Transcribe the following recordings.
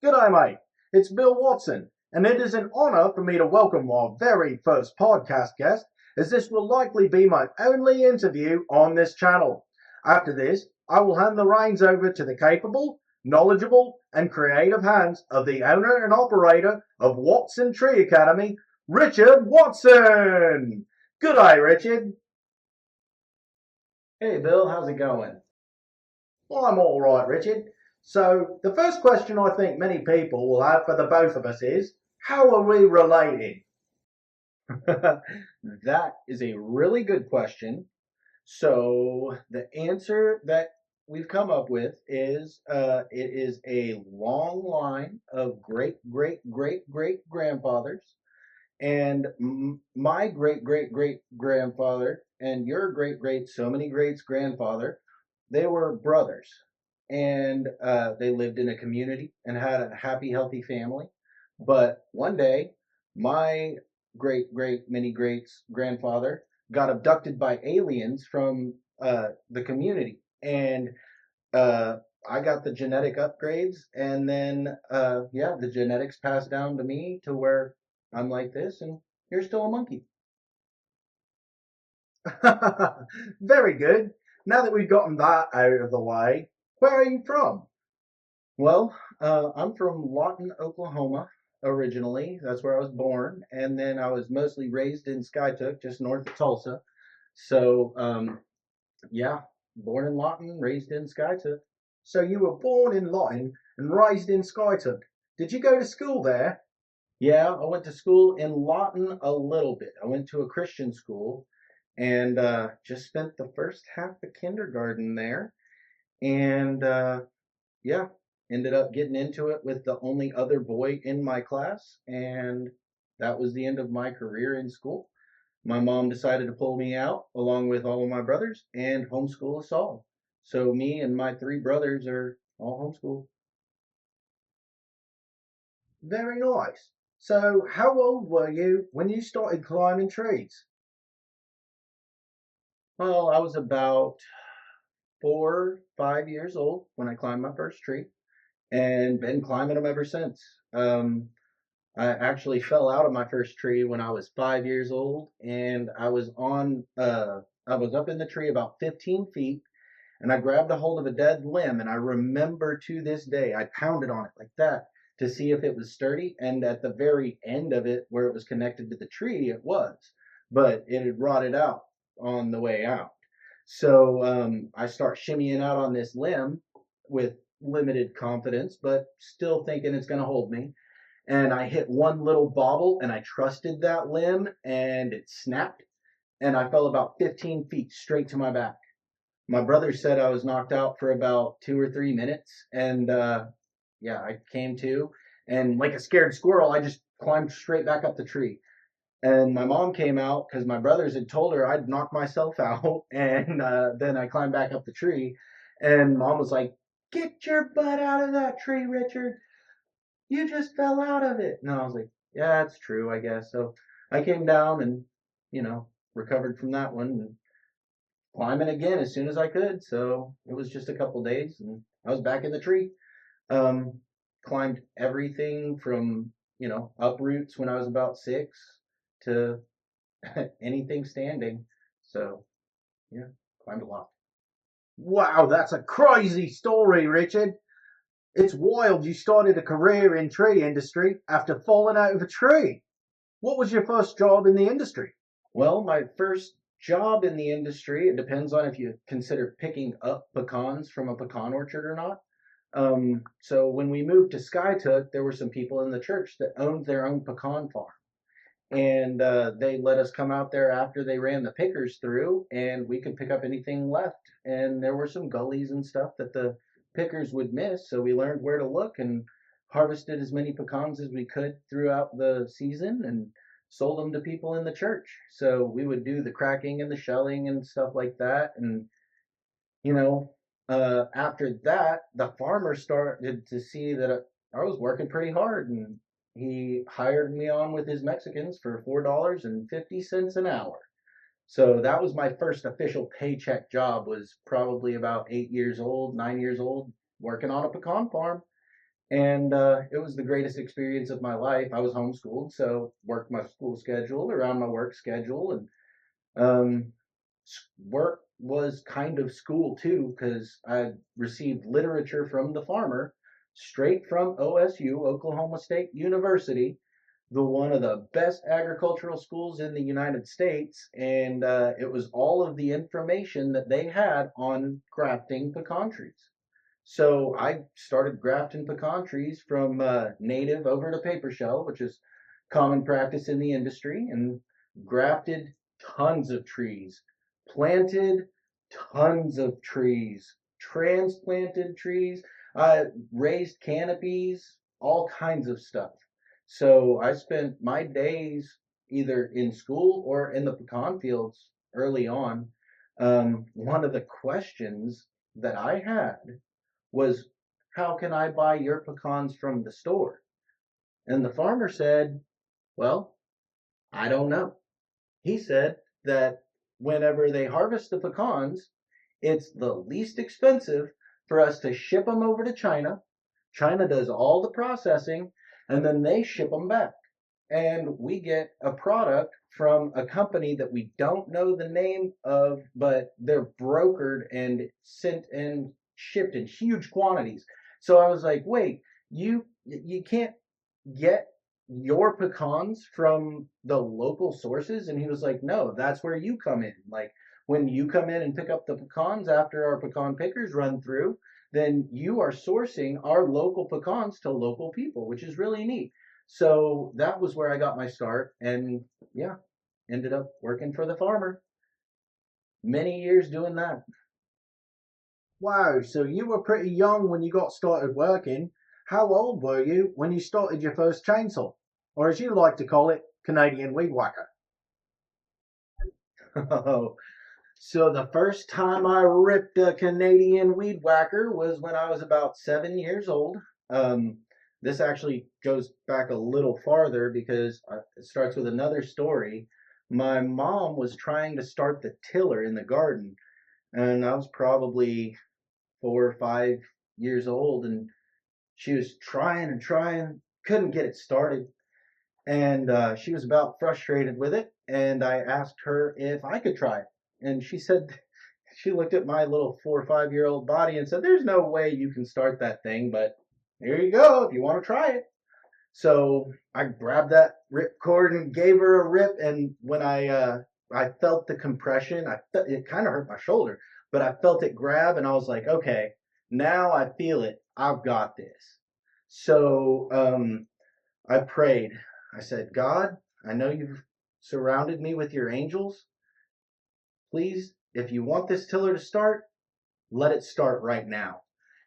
G'day, mate. It's Bill Watson, and it is an honour for me to welcome our very first podcast guest, as this will likely be my only interview on this channel. After this, I will hand the reins over to the capable, knowledgeable, and creative hands of the owner and operator of Watson Tree Academy, Richard Watson. G'day, Richard. Hey Bill, how's it going? Well, I'm all right, Richard. So, the first question I think many people will have for the both of us is, how are we related? That is a really good question. So the answer that we've come up with is it is a long line of great great great great grandfathers, and my great great great grandfather and your great great so many greats grandfather, they were brothers, and they lived in a community and had a happy healthy family. But one day, my great great many greats grandfather got abducted by aliens from the community, and uh, I got the genetic upgrades, and then yeah, the genetics passed down to me to where I'm like this, and you're still a monkey. Very good. Now that we've gotten that out of the way, where are you from? Well, I'm from Lawton, Oklahoma originally. That's where I was born, and then I was mostly raised in Skytook, just north of Tulsa. So yeah, born in Lawton, raised in Skytook. So, you were born in Lottin and raised in Skytook. Did you go to school there? Yeah, I went to school in Lawton a little bit. I went to a Christian school and just spent the first half of kindergarten there. And yeah, ended up getting into it with the only other boy in my class. And that was the end of my career in school. My mom decided to pull me out along with all of my brothers and homeschool us all. So me and my three brothers are all homeschooled. Very nice. So, how old were you when you started climbing trees? Well, I was about 4, 5 years old when I climbed my first tree, and been climbing them ever since. I actually fell out of my first tree when I was 5 years old, and I was up in the tree about 15 feet, and I grabbed a hold of a dead limb, and I remember to this day I pounded on it like that to see if it was sturdy, and at the very end of it, where it was connected to the tree, it was, but it had rotted out on the way out. So I start shimmying out on this limb with limited confidence, but still thinking it's going to hold me. And I hit one little bobble, and I trusted that limb, and it snapped, and I fell about 15 feet straight to my back. My brother said I was knocked out for about 2 or 3 minutes, and yeah, I came to, and like a scared squirrel, I just climbed straight back up the tree. And my mom came out because my brothers had told her I'd knocked myself out, and then I climbed back up the tree, and mom was like, "Get your butt out of that tree, Richard! You just fell out of it." And I was like, "Yeah, it's true, I guess." So I came down and recovered from that one, and climbing again as soon as I could. So it was just a couple days, and I was back in the tree. Um, Climbed everything from uproots when I was about 6 to anything standing. So yeah, climbed a lot. Wow, that's a crazy story, Richard. It's wild you started a career in tree industry after falling out of a tree. What was your first job in the industry? Well, my first job in the industry, it depends on if you consider picking up pecans from a pecan orchard or not. So when we moved to Skytook, there were some people in the church that owned their own pecan farm, and they let us come out there after they ran the pickers through, and we could pick up anything left. And there were some gullies and stuff that the pickers would miss, so we learned where to look and harvested as many pecans as we could throughout the season and sold them to people in the church. So we would do the cracking and the shelling and stuff like that. And you know after that, the farmer started to see that I was working pretty hard, and he hired me on with his Mexicans for $4.50 an hour. So that was my first official paycheck job. Was probably about 8 years old, 9 years old, working on a pecan farm. And it was the greatest experience of my life. I was homeschooled, so worked my school schedule around my work schedule, and um, work was kind of school too, because I received literature from the farmer straight from OSU, Oklahoma State University, the one of the best agricultural schools in the United States, and it was all of the information that they had on grafting pecan trees. So I started grafting pecan trees from native over to paper shell, which is common practice in the industry, and grafted tons of trees, planted tons of trees, transplanted trees, raised canopies, all kinds of stuff. So I spent my days either in school or in the pecan fields early on. One of the questions that I had was, how can I buy your pecans from the store? And the farmer said, well, I don't know. He said that whenever they harvest the pecans, it's the least expensive for us to ship them over to China. China does all the processing, and then they ship them back. And we get a product from a company that we don't know the name of, but they're brokered and sent and shipped in huge quantities. So I was like, wait, you can't get your pecans from the local sources? And he was like, no, that's where you come in. Like, when you come in and pick up the pecans after our pecan pickers run through, then you are sourcing our local pecans to local people, which is really neat. So that was where I got my start, and yeah, ended up working for the farmer. Many years doing that. Wow, so you were pretty young when you got started working. How old were you when you started your first chainsaw? Or as you like to call it, Canadian weed whacker? Oh, so the first time I ripped a Canadian weed whacker was when I was about 7 years old. Um, this actually goes back a little farther because it starts with another story. My mom was trying to start the tiller in the garden, and I was probably 4 or 5 years old, and she was trying and trying, couldn't get it started, and she was about frustrated with it. And I asked her if I could try it, and she said, she looked at my little 4 or 5 year old body and said, "There's no way you can start that thing, but here you go if you want to try it." So I grabbed that rip cord and gave her a rip, and when I felt the compression, it kind of hurt my shoulder, but I felt it grab, and I was like, okay, now I feel it. I've got this. So I prayed. I said, God, I know you've surrounded me with your angels. Please, if you want this tiller to start, let it start right now.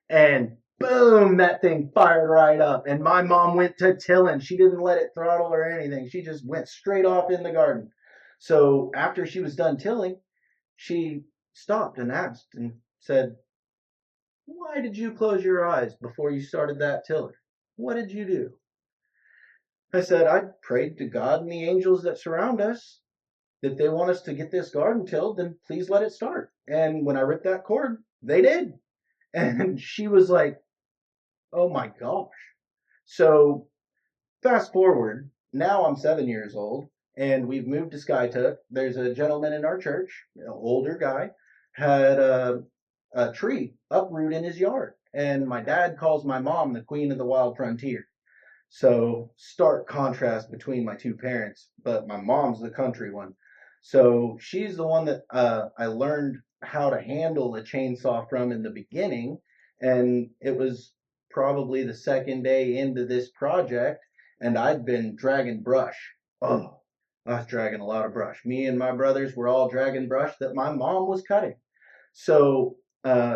And boom, that thing fired right up. And my mom went to tilling. She didn't let it throttle or anything. She just went straight off in the garden. So after she was done tilling, she stopped and asked and said, why did you close your eyes before you started that tiller? What did you do? I said, I prayed to God and the angels that surround us. If they want us to get this garden tilled, then please let it start. And when I ripped that cord, they did. And she was like, oh my gosh. So fast forward, now I'm 7 years old, and we've moved to Skytuck. There's a gentleman in our church, an older guy, had a tree uproot in his yard. And my dad calls my mom the queen of the wild frontier. So stark contrast between my two parents, but my mom's the country one. So she's the one that I learned how to handle a chainsaw from in the beginning, and it was probably the second day into this project, and I'd been dragging brush. Oh, I was dragging a lot of brush. Me and my brothers were all dragging brush that my mom was cutting. So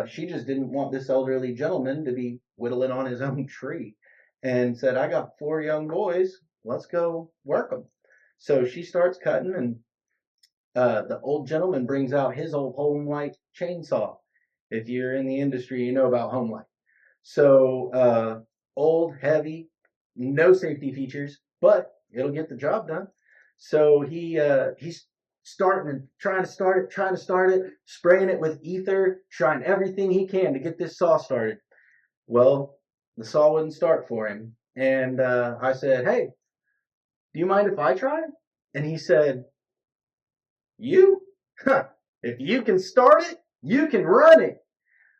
she just didn't want this elderly gentleman to be whittling on his own tree, and said, I got 4 young boys. Let's go work them. So she starts cutting, and the old gentleman brings out his old Home chainsaw. If you're in the industry, you know about Home. So old, heavy, no safety features, but it'll get the job done. So he's starting and trying to start it, spraying it with ether, trying everything he can to get this saw started. Well, the saw wouldn't start for him. And I said, "Hey, do you mind if I try?" And he said, "You? Huh, if you can start it, you can run it."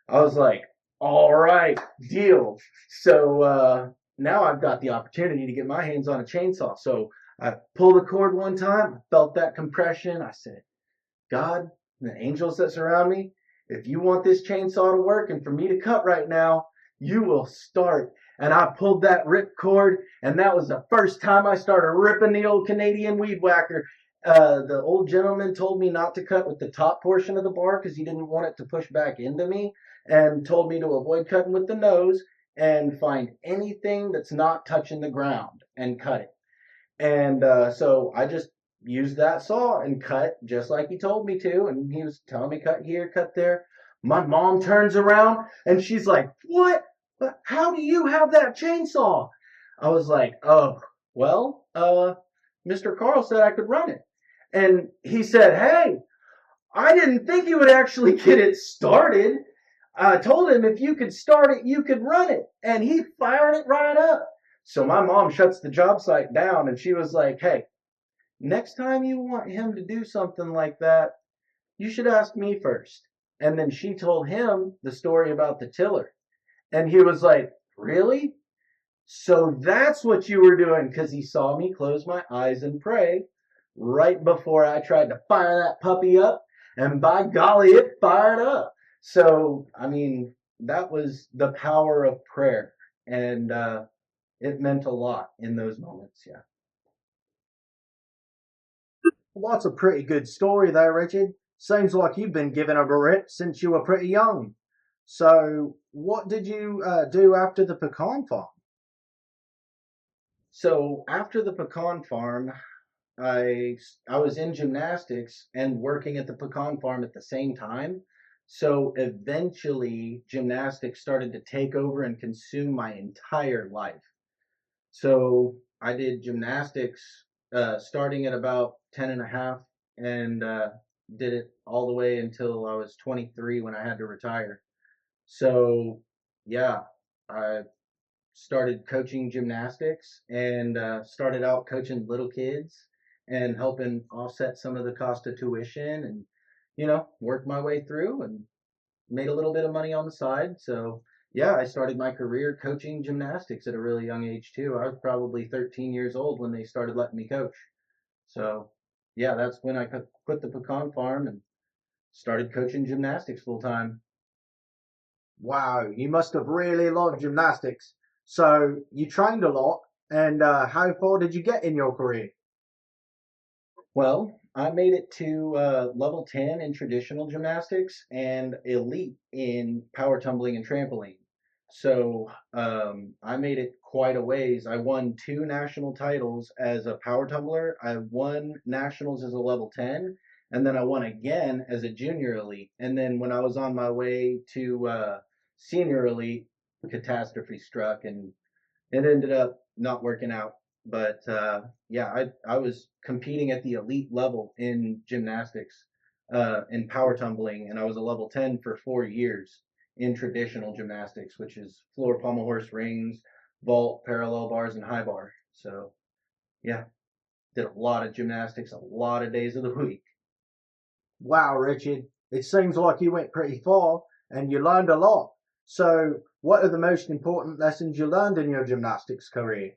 I was like, "All right, deal." So now I've got the opportunity to get my hands on a chainsaw. So I pulled the cord one time, I felt that compression. I said, "God, and the angels that surround me, if you want this chainsaw to work and for me to cut right now, you will start." And I pulled that rip cord, and that was the first time I started ripping the old Canadian weed whacker. The old gentleman told me not to cut with the top portion of the bar because he didn't want it to push back into me, and told me to avoid cutting with the nose and find anything that's not touching the ground and cut it. And so I just used that saw and cut just like he told me to. And he was telling me cut here, cut there. My mom turns around and she's like, "What? How do you have that chainsaw?" I was like, "Oh, well, Mr. Carl said I could run it." And he said, "Hey, I didn't think you would actually get it started. I told him if you could start it, you could run it." And he fired it right up. So my mom shuts the job site down and she was like, "Hey, next time you want him to do something like that, you should ask me first." And then she told him the story about the tiller. And he was like, "Really? So that's what you were doing?" Because he saw me close my eyes and pray right before I tried to fire that puppy up. And by golly, it fired up. So, I mean, that was the power of prayer. And it meant a lot in those moments. Yeah. Well, that's a pretty good story there, Richard. Seems like you've been giving a rip since you were pretty young. So, what did you do after the pecan farm? So after the pecan farm, I was in gymnastics and working at the pecan farm at the same time. So eventually, gymnastics started to take over and consume my entire life. So I did gymnastics starting at about 10 and a half and did it all the way until I was 23 when I had to retire. So yeah, I started coaching gymnastics and started out coaching little kids and helping offset some of the cost of tuition and worked my way through and made a little bit of money on the side. So yeah, I started my career coaching gymnastics at a really young age too. I was probably 13 years old when they started letting me coach. So yeah, that's when I quit the pecan farm and started coaching gymnastics full time. Wow, you must have really loved gymnastics. So, you trained a lot, and how far did you get in your career? Well, I made it to level 10 in traditional gymnastics and elite in power tumbling and trampoline. So I made it quite a ways. I won two national titles as a power tumbler. I won nationals as a level 10, and then I won again as a junior elite. And then when I was on my way to senior elite, catastrophe struck and it ended up not working out. But yeah, I was competing at the elite level in gymnastics, in power tumbling, and I was a level 10 for 4 years in traditional gymnastics, which is floor pommel horse rings, vault, parallel bars, and high bar. So yeah, did a lot of gymnastics, a lot of days of the week. Wow, Richard, it seems like you went pretty far and you learned a lot. So, what are the most important lessons you learned in your gymnastics career?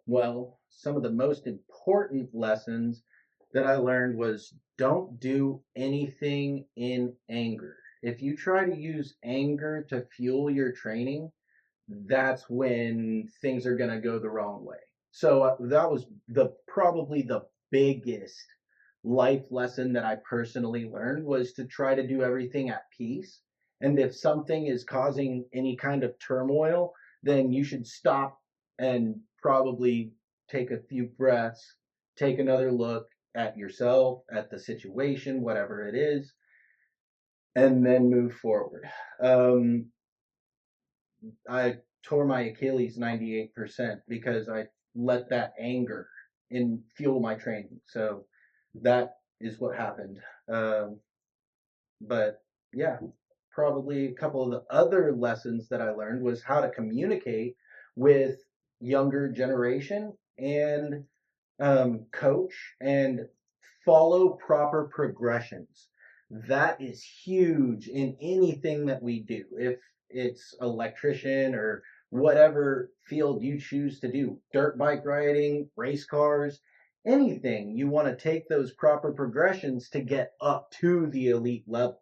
Well, some of the most important lessons that I learned was don't do anything in anger. If you try to use anger to fuel your training, that's when things are going to go the wrong way. So that was the probably the biggest life lesson that I personally learned was to try to do everything at peace. And if something is causing any kind of turmoil, then you should stop and probably take a few breaths, take another look at yourself, at the situation, whatever it is, and then move forward. I tore my Achilles 98% because I let that anger in fuel my training. So that is what happened. But yeah, probably a couple of the other lessons that I learned was how to communicate with younger generation and coach and follow proper progressions. That is huge in anything that we do. If it's electrician or whatever field you choose to do, dirt bike riding, race cars, anything, you want to take those proper progressions to get up to the elite levels.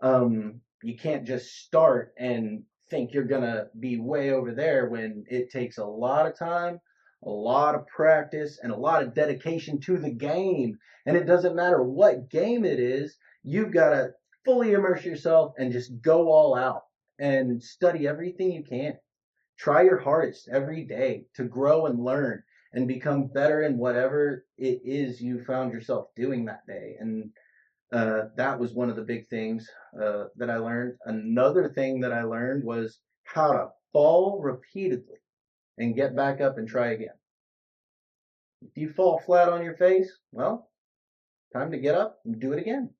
You can't just start and think you're going to be way over there when it takes a lot of time, a lot of practice, and a lot of dedication to the game. And it doesn't matter what game it is, you've got to fully immerse yourself and just go all out and study everything you can. Try your hardest every day to grow and learn and become better in whatever it is you found yourself doing that day. And that was one of the big things that I learned. Another thing that I learned was how to fall repeatedly and get back up and try again. If you fall flat on your face, well, time to get up and do it again.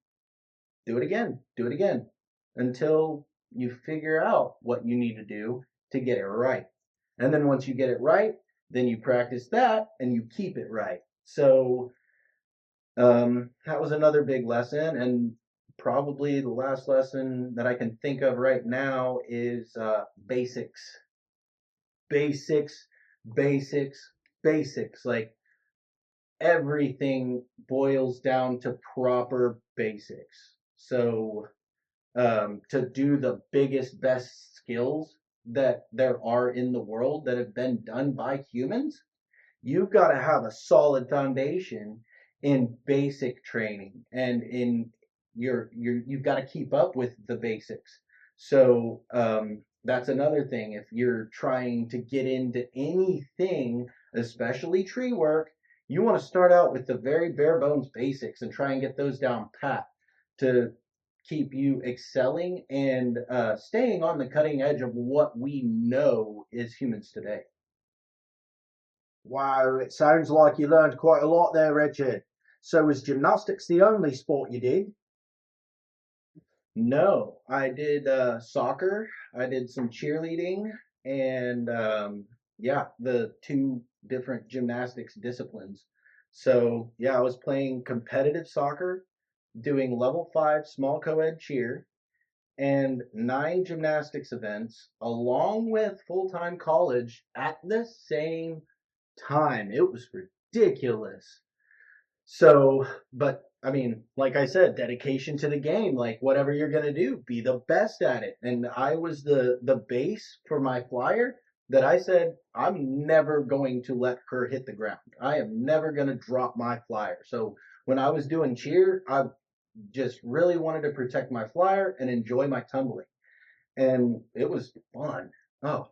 Do it again. Do it again until you figure out what you need to do to get it right. And then once you get it right, then you practice that and you keep it right. So that was another big lesson. And probably the last lesson that I can think of right now is basics. Basics, basics, basics. Like everything boils down to proper basics. So to do the biggest, best skills that there are in the world that have been done by humans, you've got to have a solid foundation in basic training and in you've got to keep up with the basics. So that's another thing. If you're trying to get into anything, especially tree work, you want to start out with the very bare bones basics and try and get those down pat to keep you excelling and staying on the cutting edge of what we know is humans today. Wow, it sounds like you learned quite a lot there, Richard. So was gymnastics the only sport you did? No, I did soccer, I did some cheerleading, and yeah, the two different gymnastics disciplines. So yeah, I was playing competitive soccer, doing level 5 small co-ed cheer, and 9 gymnastics events, along with full-time college at the same time. It was ridiculous. So, but I mean, like I said, dedication to the game, like whatever you're going to do, be the best at it. And I was the base for my flyer that I said, I'm never going to let her hit the ground. I am never going to drop my flyer. So when I was doing cheer, I just really wanted to protect my flyer and enjoy my tumbling. And it was fun. Oh,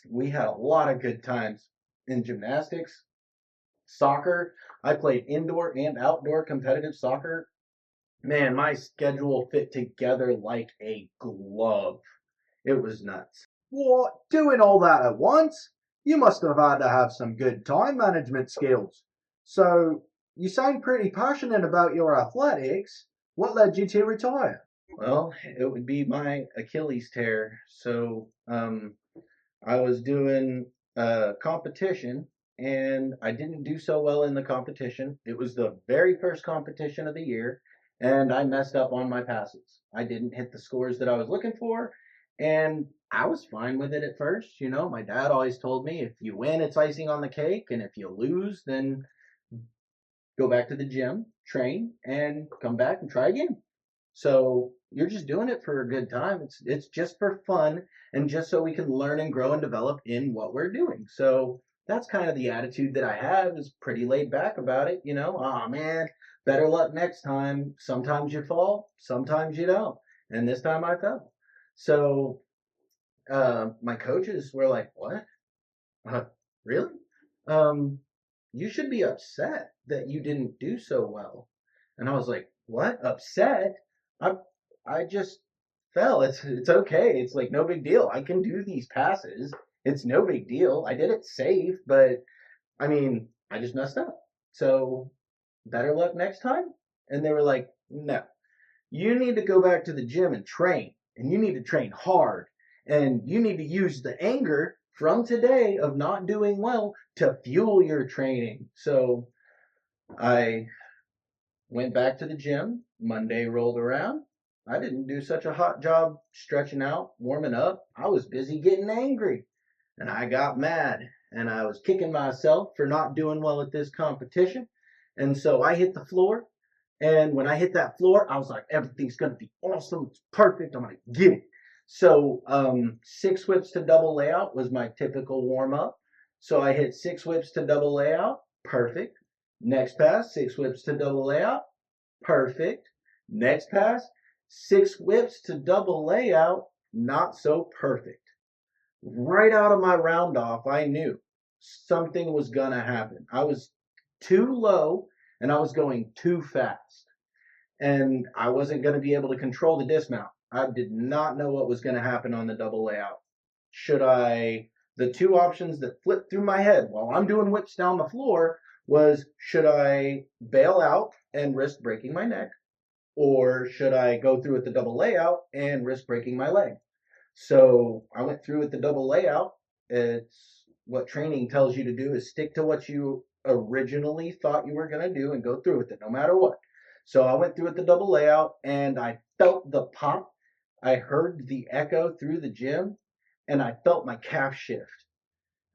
we had a lot of good times in gymnastics, soccer. I played indoor and outdoor competitive soccer. Man, my schedule fit together like a glove. It was nuts. What? Doing all that at once? You must have had to have some good time management skills. So, you sound pretty passionate about your athletics. What led you to retire? Well, it would be my Achilles tear. So, I was doing a competition and I didn't do so well in the competition. It was the very first competition of the year and I messed up on my passes. I didn't hit the scores that I was looking for and I was fine with it at first. You know, my dad always told me if you win, it's icing on the cake, and if you lose, then go back to the gym, train, and come back and try again. So you're just doing it for a good time. It's just for fun and just so we can learn and grow and develop in what we're doing. So that's kind of the attitude that I have, is pretty laid back about it. You know, oh man, better luck next time. Sometimes you fall, sometimes you don't. And this time I fell. So my coaches were like, "What? Uh, really? Um, you should be upset that you didn't do so well." And I was like, "What? Upset? I I just fell. It's okay. It's like no big deal. I can do these passes. It's no big deal. I did it safe, but I mean, I just messed up. So better luck next time." And they were like, "No. You need to go back to the gym and train. and you need to train hard, and you need to use the anger from today of not doing well to fuel your training. So I went back to the gym. Monday rolled around. I didn't do such a hot job stretching out, warming up. I was busy getting angry, and I got mad, and I was kicking myself for not doing well at this competition. And so I hit the floor. And when I hit that floor, I was like, everything's going to be awesome. It's perfect. I'm going to get it. So 6 whips to double layout was my typical warm up. So I hit 6 whips to double layout. Perfect. Next pass, 6 whips to double layout. Perfect. Next pass, 6 whips to double layout. Not so perfect. Right out of my round off, I knew something was going to happen. I was too low and I was going too fast. And I wasn't going to be able to control the dismount. I did not know what was going to happen on the double layout. The two options that flipped through my head while I'm doing whips down the floor was, should I bail out and risk breaking my neck? Or should I go through with the double layout and risk breaking my leg? So I went through with the double layout. It's what training tells you to do, is stick to what you originally thought you were going to do and go through with it no matter what. So I went through with the double layout and I felt the pop. I heard the echo through the gym and I felt my calf shift.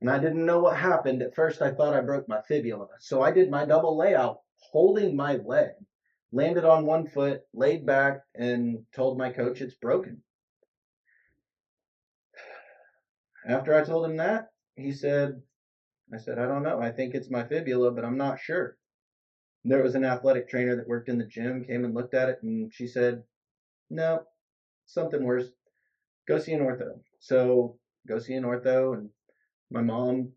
And I didn't know what happened. At first I thought I broke my fibula. So I did my double layout holding my leg, landed on one foot, laid back, and told my coach it's broken. After I told him that, I said, I don't know. I think it's my fibula, but I'm not sure. There was an athletic trainer that worked in the gym, came and looked at it, and she said, no, something worse. Go see an ortho. So go see an ortho, and my mom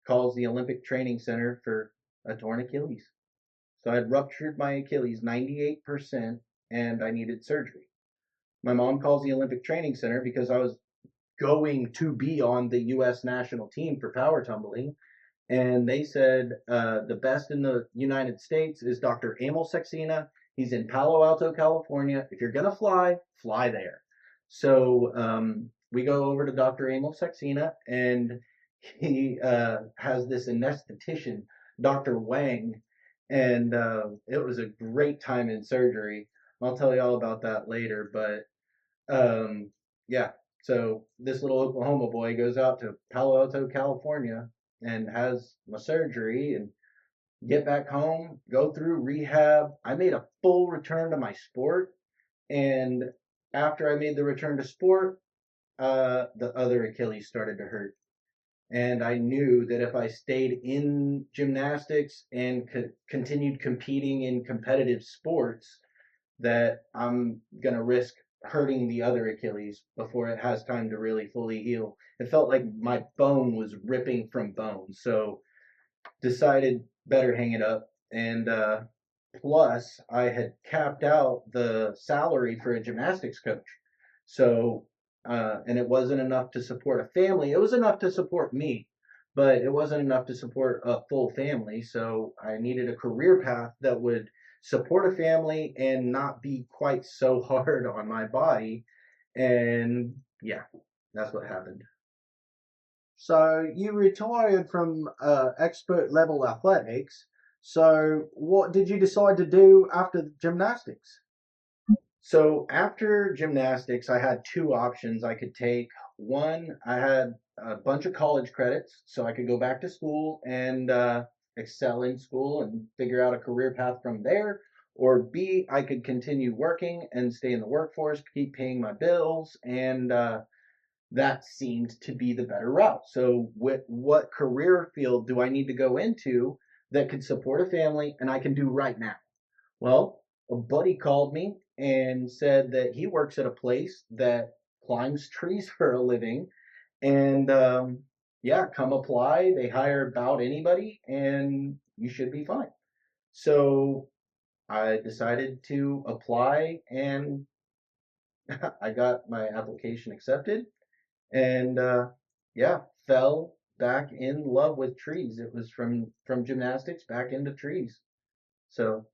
calls the Olympic Training Center for a torn Achilles. So I had ruptured my Achilles 98%, and I needed surgery. My mom calls the Olympic Training Center because I was going to be on the U.S. national team for power tumbling. And they said the best in the United States is Dr. Emil Saxena. He's in Palo Alto, California. If you're going to fly there. So we go over to Dr. Emil Saxena, and he has this anesthetician, Dr. Wang. And it was a great time in surgery. I'll tell you all about that later. But yeah, so this little Oklahoma boy goes out to Palo Alto, California, and has my surgery and get back home, go through rehab. I made a full return to my sport. And after I made the return to sport, the other Achilles started to hurt. And I knew that if I stayed in gymnastics and continued competing in competitive sports, that I'm going to risk hurting the other Achilles before it has time to really fully heal. It felt like my bone was ripping from bone. So decided better hang it up. And plus, I had capped out the salary for a gymnastics coach. So, and it wasn't enough to support a family. It was enough to support me, but it wasn't enough to support a full family. So I needed a career path that would support a family and not be quite so hard on my body. And yeah, that's what happened. So you retired from expert level athletics. So what did you decide to do after gymnastics? So after gymnastics, I had two options I could take. One, I had a bunch of college credits, so I could go back to school and excel in school and figure out a career path from there. Or B, I could continue working and stay in the workforce, keep paying my bills, and that seemed to be the better route. So, what career field do I need to go into that could support a family and I can do right now? Well, a buddy called me and said that he works at a place that climbs trees for a living. And yeah, come apply. They hire about anybody and you should be fine. So I decided to apply and I got my application accepted. And yeah, fell back in love with trees. It was from gymnastics back into trees. So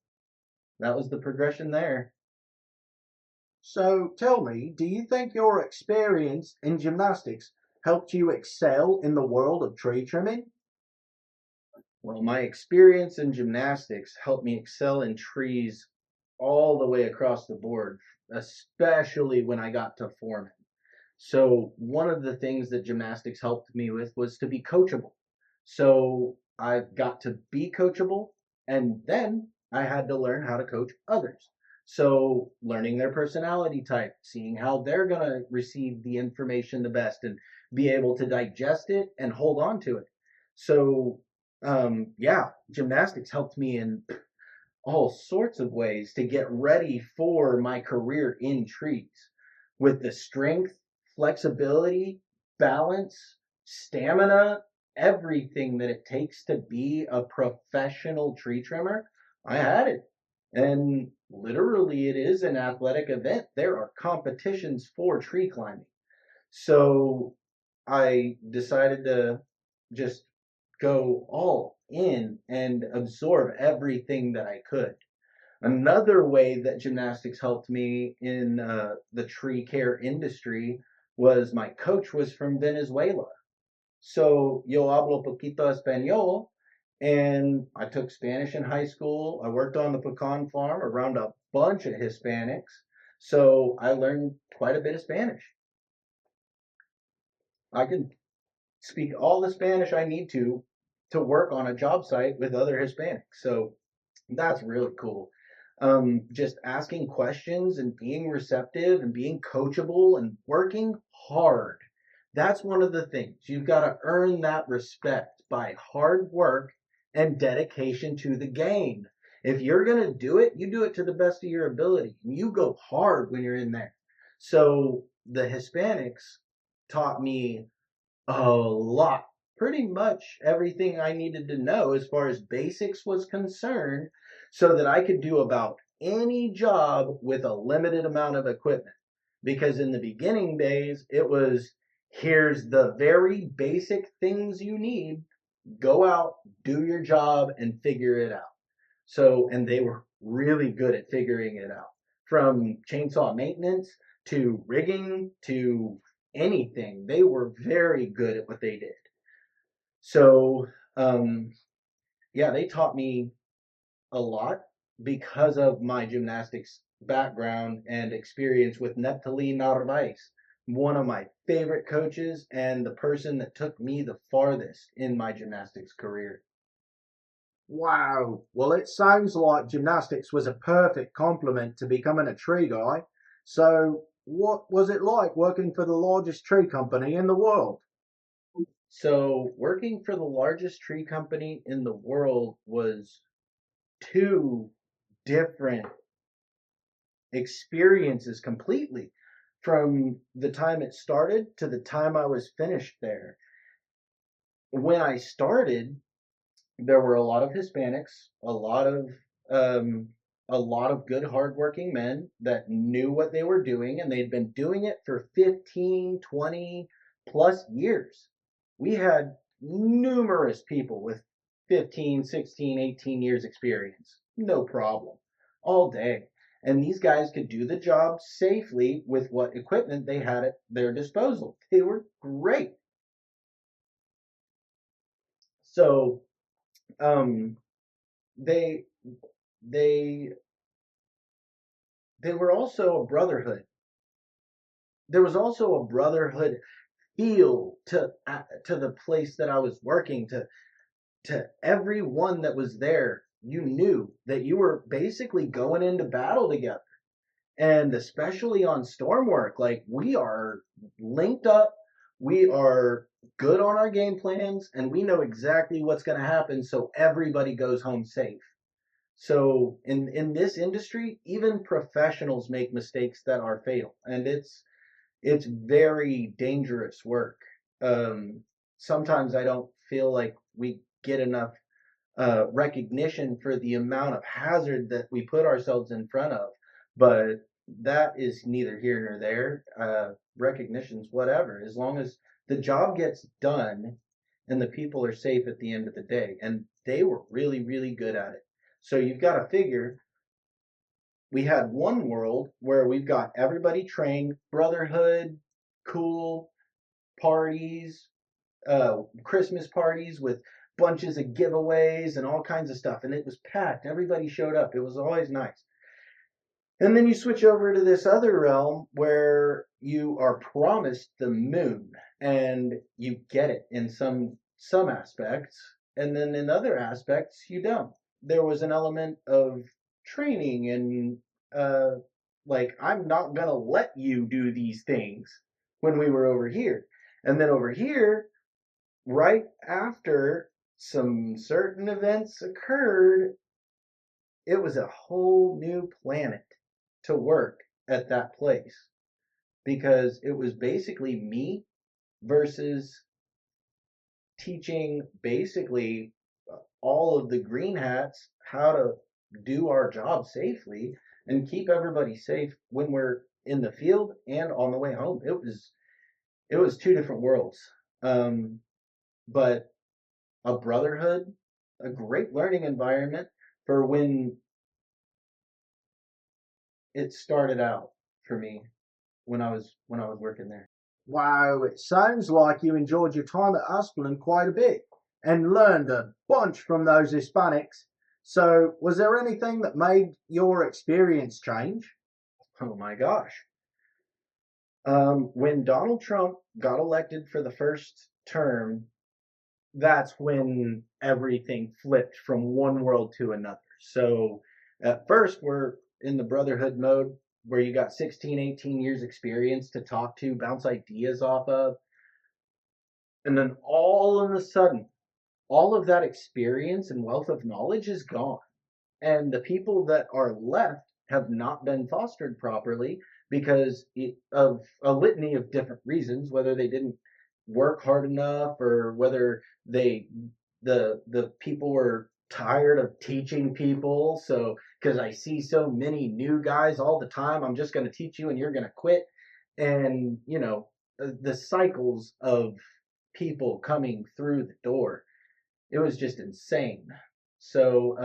that was the progression there. So tell me, do you think your experience in gymnastics helped you excel in the world of tree trimming? Well, my experience in gymnastics helped me excel in trees all the way across the board, especially when I got to foreman. So, one of the things that gymnastics helped me with was to be coachable. So, I got to be coachable, and then I had to learn how to coach others. So, learning their personality type, seeing how they're going to receive the information the best and be able to digest it and hold on to it. So, yeah, gymnastics helped me in all sorts of ways to get ready for my career in trees with the strength, flexibility, balance, stamina, everything that it takes to be a professional tree trimmer. I had it. And literally, it is an athletic event. There are competitions for tree climbing. So I decided to just go all in and absorb everything that I could. Another way that gymnastics helped me in the tree care industry was my coach was from Venezuela. So yo hablo poquito español, and I took Spanish in high school. I worked on the pecan farm around a bunch of Hispanics. So I learned quite a bit of Spanish. I can speak all the Spanish I need to work on a job site with other Hispanics. So that's really cool. Just asking questions and being receptive and being coachable and working hard. That's one of the things. You've got to earn that respect by hard work and dedication to the game. If you're going to do it, you do it to the best of your ability. And you go hard when you're in there. So the Hispanics taught me a lot. Pretty much everything I needed to know as far as basics was concerned so that I could do about any job with a limited amount of equipment. Because in the beginning days, it was here's the very basic things you need, go out, do your job, and figure it out. So, and they were really good at figuring it out from chainsaw maintenance to rigging to anything. They were very good at what they did. So, um, yeah, they taught me a lot because of my gymnastics background and experience with Neptali Narvaez, one of my favorite coaches and the person that took me the farthest in my gymnastics career. Wow. Well, it sounds like gymnastics was a perfect complement to becoming a tree guy. So, what was it like working for the largest tree company in the world? So, working for the largest tree company in the world was two different experiences completely from the time it started to the time I was finished there. When I started, there were a lot of Hispanics, um, a lot of good hardworking men that knew what they were doing and they'd been doing it for 15, 20 plus years. We had numerous people with 15, 16, 18 years experience. No problem. All day. And these guys could do the job safely with what equipment they had at their disposal. They were great. So, um, they they they were also a brotherhood. There was also a brotherhood feel to the place that I was working to everyone that was there. You knew that you were basically going into battle together. And especially on storm work, like we are linked up, we are good on our game plans, and we know exactly what's going to happen so everybody goes home safe. So in this industry, even professionals make mistakes that are fatal, and it's very dangerous work. Um, Sometimes I don't feel like we get enough recognition for the amount of hazard that we put ourselves in front of, but that is neither here nor there. Recognition's whatever, as long as the job gets done and the people are safe at the end of the day, and they were really, really good at it. So you've got to figure we had one world where we've got everybody trained, brotherhood, cool parties, Christmas parties with bunches of giveaways and all kinds of stuff. And it was packed. Everybody showed up. It was always nice. And then you switch over to this other realm where you are promised the moon and you get it in some aspects, and then in other aspects you don't. There was an element of training and like, I'm not gonna let you do these things when we were over here. And then over here, right after some certain events occurred, it was a whole new planet to work at that place, because it was basically me versus teaching basically all of the green hats how to do our job safely and keep everybody safe when we're in the field and on the way home. It was two different worlds. But a brotherhood, a great learning environment for when it started out for me when I was working there. Wow, it sounds like you enjoyed your time at Asplin quite a bit and learned a bunch from those Hispanics. So, was there anything that made your experience change? Oh my gosh. When Donald Trump got elected for the first term, that's when everything flipped from one world to another. So at first, we're in the brotherhood mode where you got 16, 18 years experience to talk to, bounce ideas off of. And then all of a sudden, all of that experience and wealth of knowledge is gone. And the people that are left have not been fostered properly because of a litany of different reasons, whether they didn't work hard enough or whether the people were tired of teaching people. So because I see so many new guys all the time, I'm just going to teach you and you're going to quit. And the cycles of people coming through the door, it was just insane. So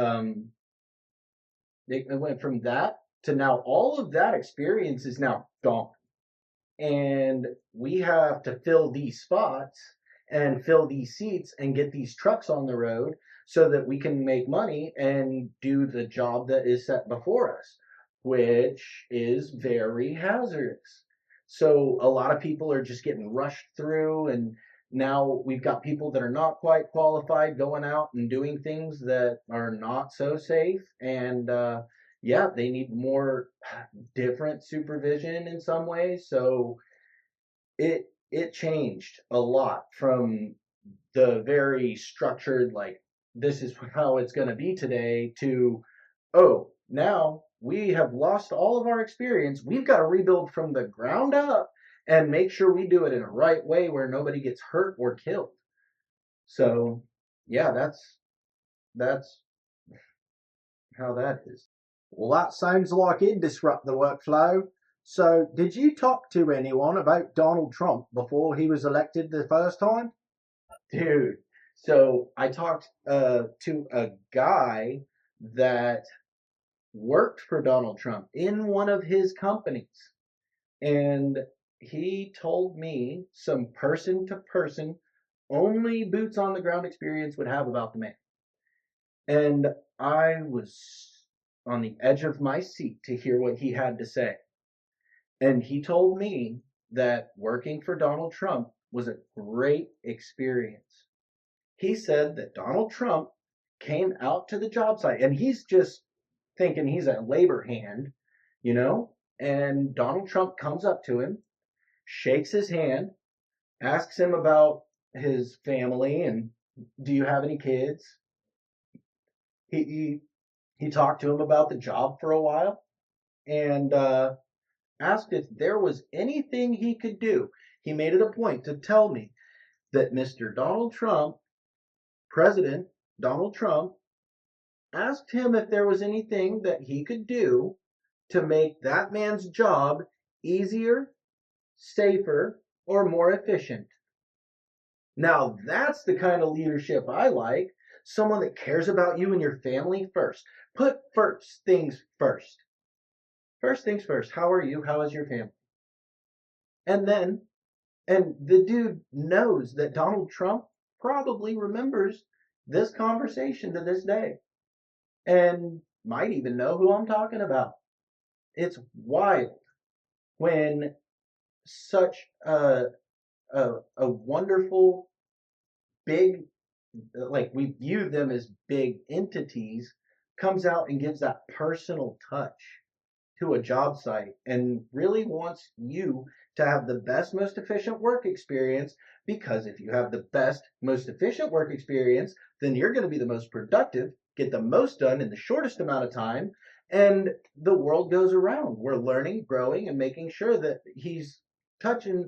it went from that to now all of that experience is now gone. And we have to fill these spots and fill these seats and get these trucks on the road so that we can make money and do the job that is set before us, which is very hazardous. So a lot of people are just getting rushed through, and now we've got people that are not quite qualified going out and doing things that are not so safe. And yeah, they need more different supervision in some ways. So it changed a lot from the very structured, like, this is how it's going to be today, to, oh, now we have lost all of our experience. We've got to rebuild from the ground up and make sure we do it in a right way where nobody gets hurt or killed. So yeah, that's how that is. Well, that sounds like it'd disrupt the workflow. So, did you talk to anyone about Donald Trump before he was elected the first time? Dude, so I talked to a guy that worked for Donald Trump in one of his companies, and he told me some person to person, only boots on the ground experience would have about the man. And I was on the edge of my seat to hear what he had to say. And he told me that working for Donald Trump was a great experience. He said that Donald Trump came out to the job site, and he's just thinking he's a labor hand, you know? And Donald Trump comes up to him, shakes his hand, asks him about his family and, do you have any kids? He talked to him about the job for a while, and asked if there was anything he could do. He made it a point to tell me that Mr. Donald Trump, President Donald Trump, asked him if there was anything that he could do to make that man's job easier, safer, or more efficient. Now, that's the kind of leadership I like. Someone that cares about you and your family first. Put first things first. First things first, how are you? How is your family? And then, and the dude knows that Donald Trump probably remembers this conversation to this day and might even know who I'm talking about. It's wild when such a wonderful, big, like we view them as big entities, comes out and gives that personal touch to a job site and really wants you to have the best, most efficient work experience. Because if you have the best, most efficient work experience, then you're going to be the most productive, get the most done in the shortest amount of time, and the world goes around. We're learning, growing, and making sure that he's touching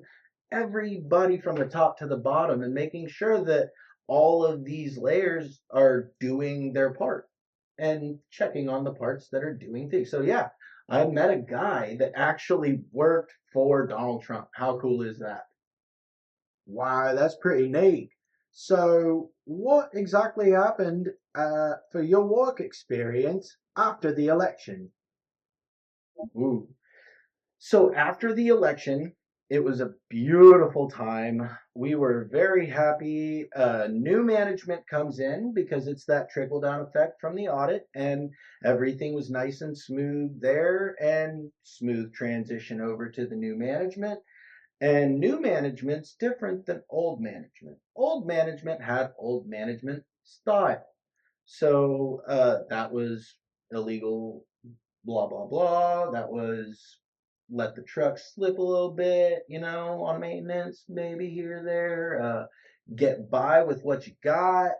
everybody from the top to the bottom and making sure that all of these layers are doing their part and checking on the parts that are doing things. So yeah, I met a guy that actually worked for Donald Trump. How cool is that? Wow, that's pretty neat. So, what exactly happened for your work experience after the election? Ooh. So after the election, it was a beautiful time. We were very happy. New management comes in because it's that trickle down effect from the audit, and everything was nice and smooth there, and smooth transition over to the new management. And new management's different than old management. Old management had old management style. So that was illegal, blah, blah, blah. That was let the truck slip a little bit, on maintenance, maybe here or there. Get by with what you got,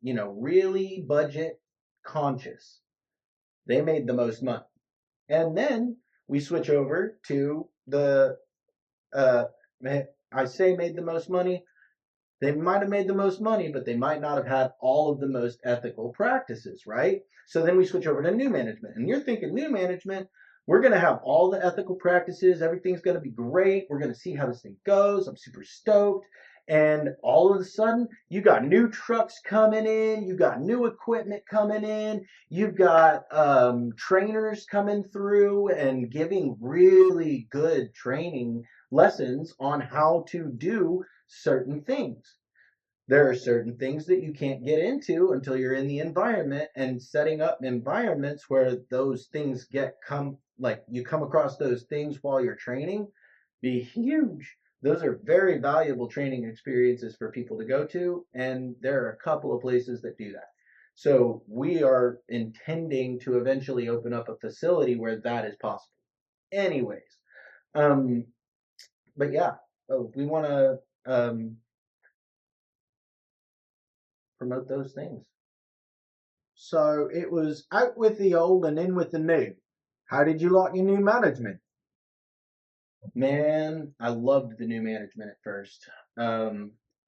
really budget conscious. They made the most money. And then we switch over to the uh, I say made the most money. They might have made the most money, but they might not have had all of the most ethical practices, right? So then we switch over to new management. And you're thinking new management, we're going to have all the ethical practices. Everything's going to be great. We're going to see how this thing goes. I'm super stoked. And all of a sudden, you got new trucks coming in. You got new equipment coming in. You've got trainers coming through and giving really good training lessons on how to do certain things. There are certain things that you can't get into until you're in the environment, and setting up environments where those things you come across those things while you're training be huge. Those are very valuable training experiences for people to go to, and there are a couple of places that do that. So we are intending to eventually open up a facility where that is possible. Anyways, um, but yeah, we want to promote those things. So, it was out with the old and in with the new. How did you like your new management? Man, I loved the new management at first.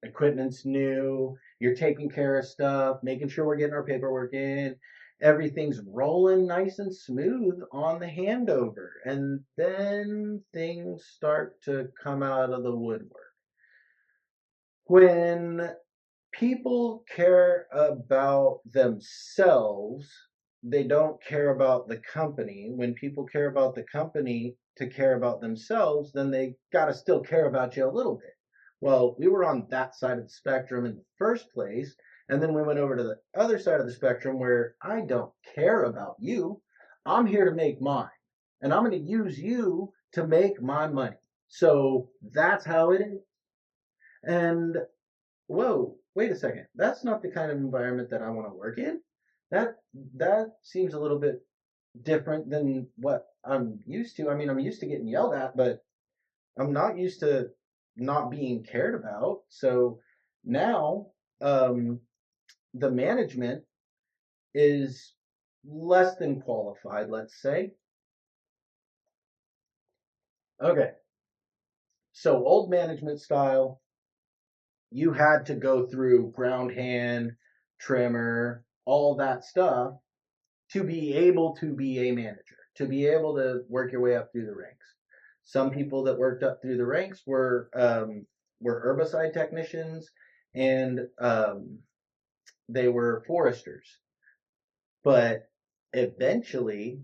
Equipment's new. You're taking care of stuff, making sure we're getting our paperwork in. Everything's rolling nice and smooth on the handover. And then things start to come out of the woodwork. When people care about themselves, they don't care about the company. When people care about the company to care about themselves, then they got to still care about you a little bit. Well, we were on that side of the spectrum in the first place, and then we went over to the other side of the spectrum where I don't care about you. I'm here to make mine, and I'm going to use you to make my money. So that's how it is. And whoa, wait a second. That's not the kind of environment that I want to work in. That that seems a little bit different than what I'm used to. I mean, I'm used to getting yelled at, but I'm not used to not being cared about. So now the management is less than qualified, let's say. Okay. So old management style, you had to go through ground hand, trimmer, all that stuff to be able to be a manager, to be able to work your way up through the ranks. Some people that worked up through the ranks were herbicide technicians, and they were foresters. But eventually,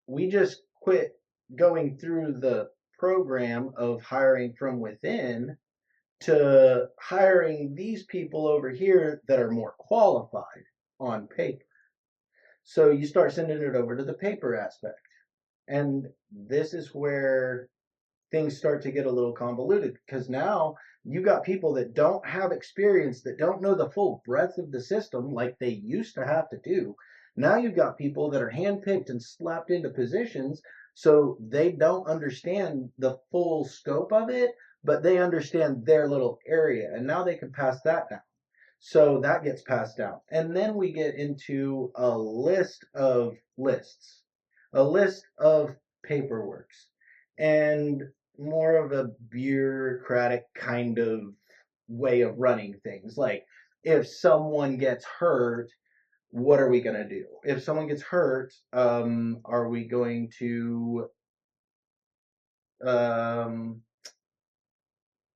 we just quit going through the program of hiring from within to hiring these people over here that are more qualified on paper. So you start sending it over to the paper aspect. And this is where things start to get a little convoluted because now you got people that don't have experience, that don't know the full breadth of the system like they used to have to do. Now you've got people that are handpicked and slapped into positions so they don't understand the full scope of it, but they understand their little area and now they can pass that down. So that gets passed down. And then we get into a list of lists, a list of paperworks, and more of a bureaucratic kind of way of running things. Like, if someone gets hurt, what are we going to do? If someone gets hurt, are we going to um,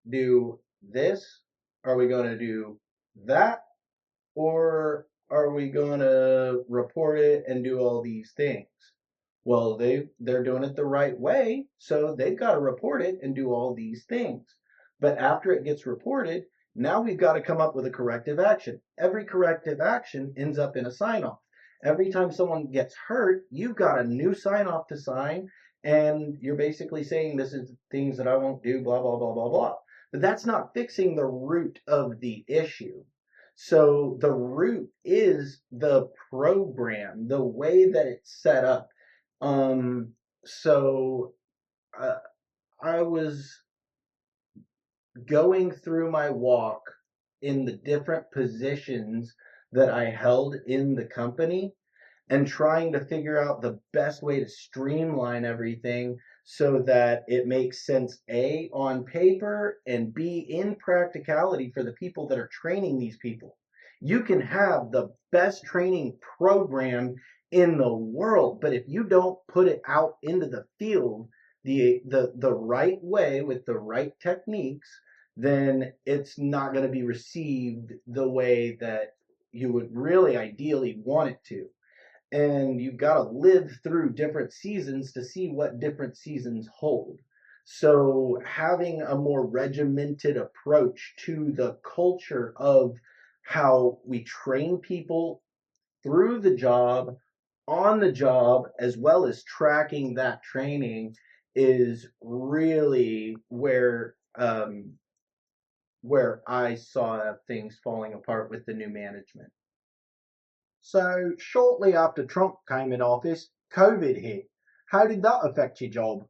do this? Are we going to do that? Or are we going to report it and do all these things? Well, they're doing it the right way, so they've got to report it and do all these things. But after it gets reported, now we've got to come up with a corrective action. Every corrective action ends up in a sign off. Every time someone gets hurt, you've got a new sign off to sign, and you're basically saying this is things that I won't do, blah, blah, blah, blah, blah. But that's not fixing the root of the issue. So the root is the program, the way that it's set up. Um, so uh, I was going through my walk in the different positions that I held in the company and trying to figure out the best way to streamline everything so that it makes sense A, on paper, and B, in practicality for the people that are training these people. You can have the best training program in the world, but if you don't put it out into the field the right way with the right techniques, then it's not going to be received the way that you would really ideally want it to. And you've got to live through different seasons to see what different seasons hold. So having a more regimented approach to the culture of how we train people through the job, on the job, as well as tracking that training is really where I saw things falling apart with the new management. So, shortly after Trump came in office, COVID hit. How did that affect your job?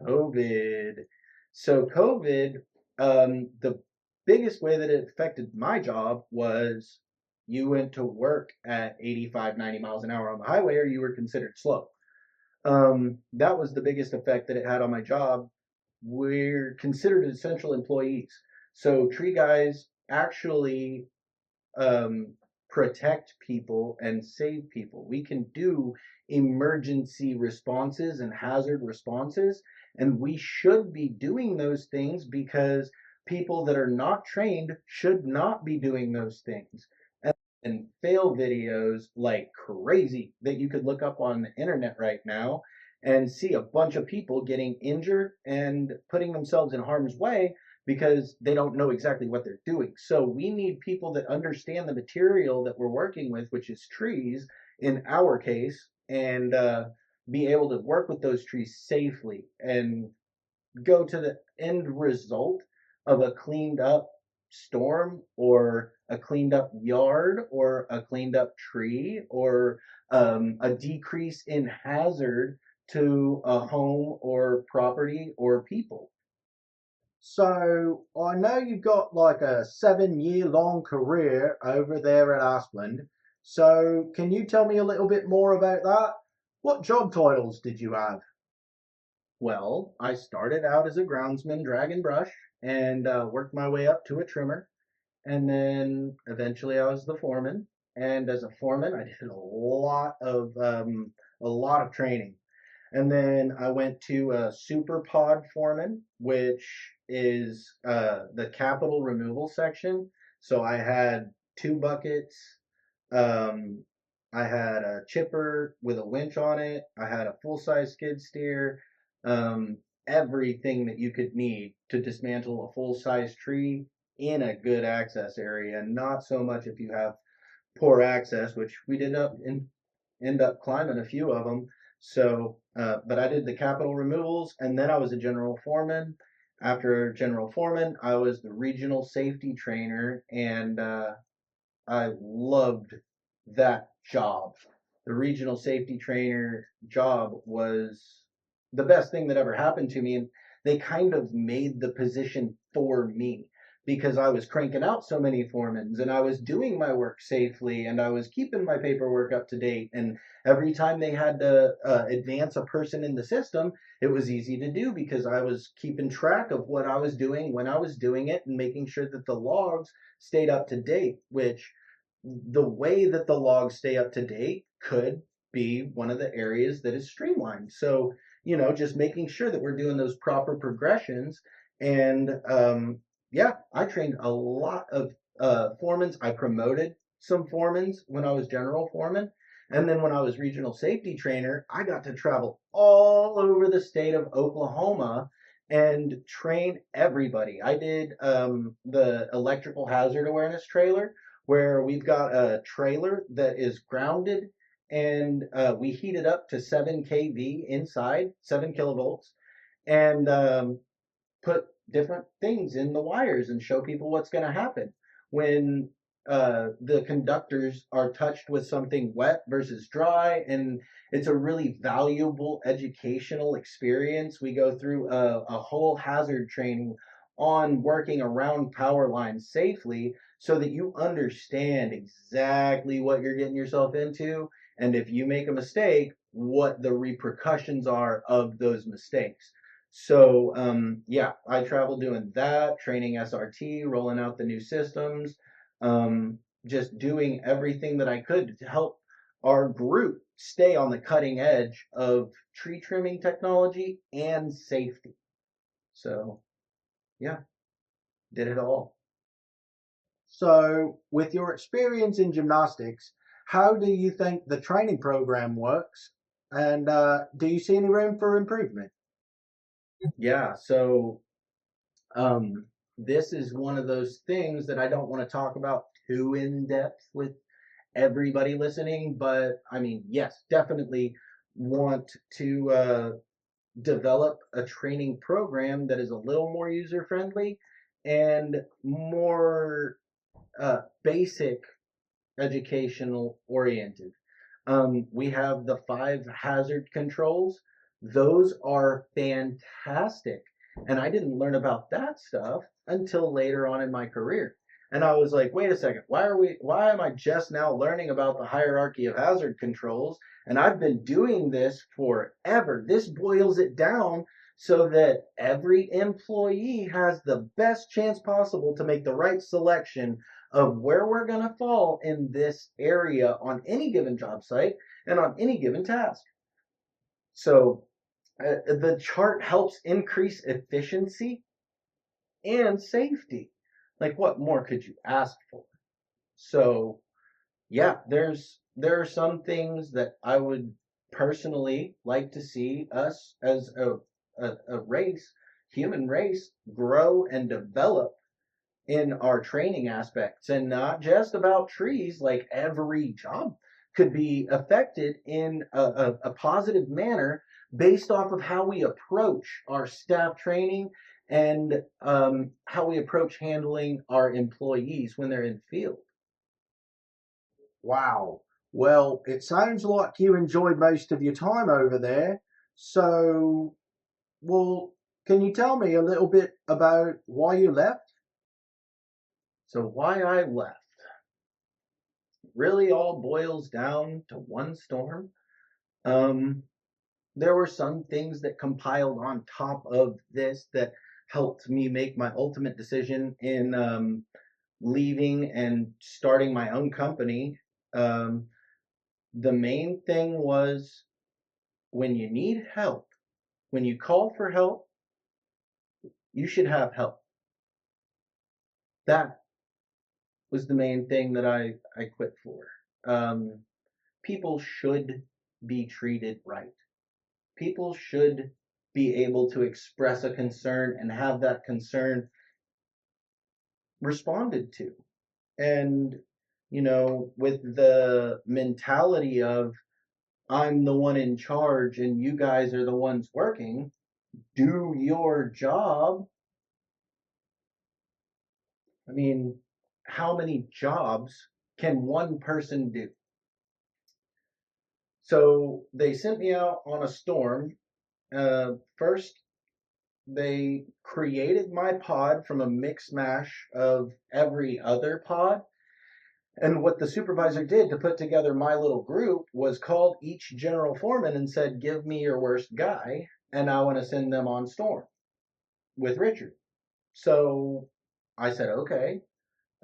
COVID. So COVID, the biggest way that it affected my job was you went to work at 85, 90 miles an hour on the highway or you were considered slow. That was the biggest effect that it had on my job. We're considered essential employees. So tree guys actually um, protect people and save people. We can do emergency responses and hazard responses, and we should be doing those things because people that are not trained should not be doing those things. And fail videos like crazy that you could look up on the internet right now and see a bunch of people getting injured and putting themselves in harm's way because they don't know exactly what they're doing. So we need people that understand the material that we're working with, which is trees in our case, and be able to work with those trees safely and go to the end result of a cleaned up storm or a cleaned up yard or a cleaned up tree or a decrease in hazard to a home or property or people. So, I know you've got like a 7 year long career over there at Asplund. So, can you tell me a little bit more about that? What job titles did you have? Well, I started out as a groundsman, drag brush, and worked my way up to a trimmer. And then eventually I was the foreman. And as a foreman, I did a lot of training. And then I went to a super pod foreman, which is the capital removal section. So I had two buckets, um, I had a chipper with a winch on it. I had a full size skid steer. Um, Everything that you could need to dismantle a full size tree in a good access area. Not so much if you have poor access, which we did end up climbing a few of them. So, but I did the capital removals, and then I was a general foreman. After general foreman, I was the regional safety trainer, and I loved that job. The regional safety trainer job was the best thing that ever happened to me. And they kind of made the position for me because I was cranking out so many foremans and I was doing my work safely and I was keeping my paperwork up to date. And every time they had to advance a person in the system, it was easy to do because I was keeping track of what I was doing when I was doing it and making sure that the logs stayed up to date, which the way that the logs stay up to date could be one of the areas that is streamlined. So, just making sure that we're doing those proper progressions. And yeah, I trained a lot of foremans. I promoted some foremans when I was general foreman. And then when I was regional safety trainer, I got to travel all over the state of Oklahoma and train everybody. I did the electrical hazard awareness trailer where we've got a trailer that is grounded and we heat it up to 7 kV inside, 7 kilovolts, and put different things in the wires and show people what's going to happen when the conductors are touched with something wet versus dry. And it's a really valuable educational experience. We go through a whole hazard training on working around power lines safely so that you understand exactly what you're getting yourself into. And if you make a mistake, what the repercussions are of those mistakes. So yeah, I traveled doing that, training SRT, rolling out the new systems, just doing everything that I could to help our group stay on the cutting edge of tree trimming technology and safety. So yeah, did it all. So, with your experience in gymnastics, how do you think the training program works? And do you see any room for improvement? Yeah, so this is one of those things that I don't want to talk about too in depth with everybody listening, but I mean, yes, definitely want to develop a training program that is a little more user friendly and more basic educational oriented. We have the 5 hazard controls. Those are fantastic. And I didn't learn about that stuff until later on in my career. And I was like, wait a second, why am I just now learning about the hierarchy of hazard controls? And I've been doing this forever. This boils it down so that every employee has the best chance possible to make the right selection of where we're going to fall in this area on any given job site and on any given task. So the chart helps increase efficiency and safety. Like, what more could you ask for? So yeah, there are some things that I would personally like to see us as a race, human race, grow and develop in our training aspects, and not just about trees. Like, every job could be affected in a positive manner based off of how we approach our staff training and how we approach handling our employees when they're in field. Wow. Well, it sounds like you enjoyed most of your time over there. So, well, can you tell me a little bit about why you left? So why I left really all boils down to one storm. um, there were some things that compiled on top of this that helped me make my ultimate decision in leaving and starting my own company. Um, the main thing was, when you need help, when you call for help, you should have help. That was the main thing that I quit for. Um, people should be treated right. People should be able to express a concern and have that concern responded to. And, with the mentality of I'm the one in charge and you guys are the ones working, do your job. I mean, how many jobs can one person do? So they sent me out on a storm. First, they created my pod from a mix mash of every other pod. And what the supervisor did to put together my little group was called each general foreman and said, give me your worst guy, and I want to send them on storm with Richard. So I said, okay,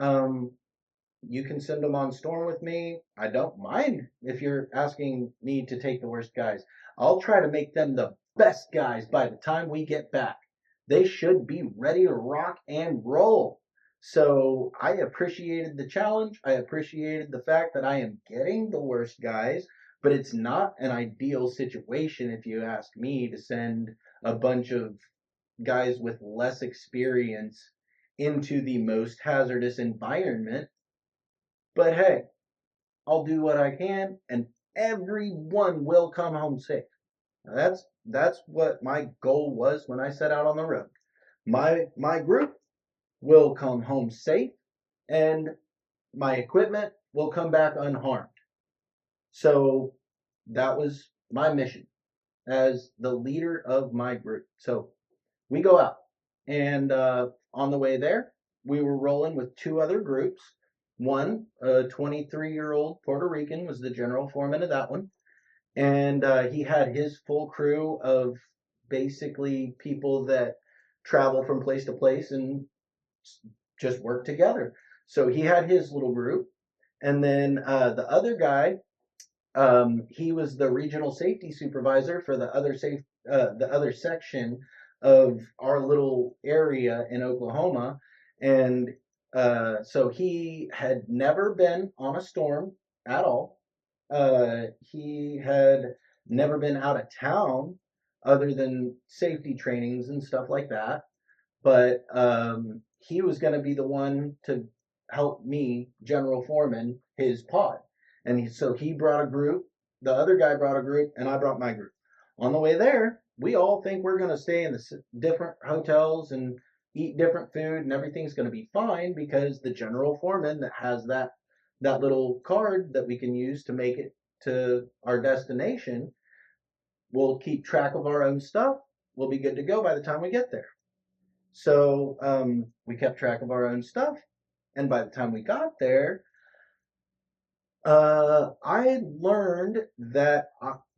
you can send them on storm with me. I don't mind if you're asking me to take the worst guys. I'll try to make them the best guys by the time we get back. They should be ready to rock and roll. So I appreciated the challenge. I appreciated the fact that I am getting the worst guys, but it's not an ideal situation, if you ask me, to send a bunch of guys with less experience into the most hazardous environment. But hey, I'll do what I can, and everyone will come home safe. Now that's what my goal was when I set out on the road. My group will come home safe, and my equipment will come back unharmed. So that was my mission as the leader of my group. So we go out, and on the way there, we were rolling with two other groups. One, a 23-year-old Puerto Rican, was the general foreman of that one. And he had his full crew of basically people that travel from place to place and just work together. So he had his little group. And then the other guy, he was the regional safety supervisor for the other section of our little area in Oklahoma. And so he had never been on a storm at all. He had never been out of town other than safety trainings and stuff like that. But he was going to be the one to help me, General Foreman, his pod. And so he brought a group, the other guy brought a group, and I brought my group. On the way there, we all think we're going to stay in the different hotels and eat different food, and everything's going to be fine because the general foreman that has that little card that we can use to make it to our destination will keep track of our own stuff. We'll be good to go by the time we get there. So we kept track of our own stuff, and by the time we got there, I learned that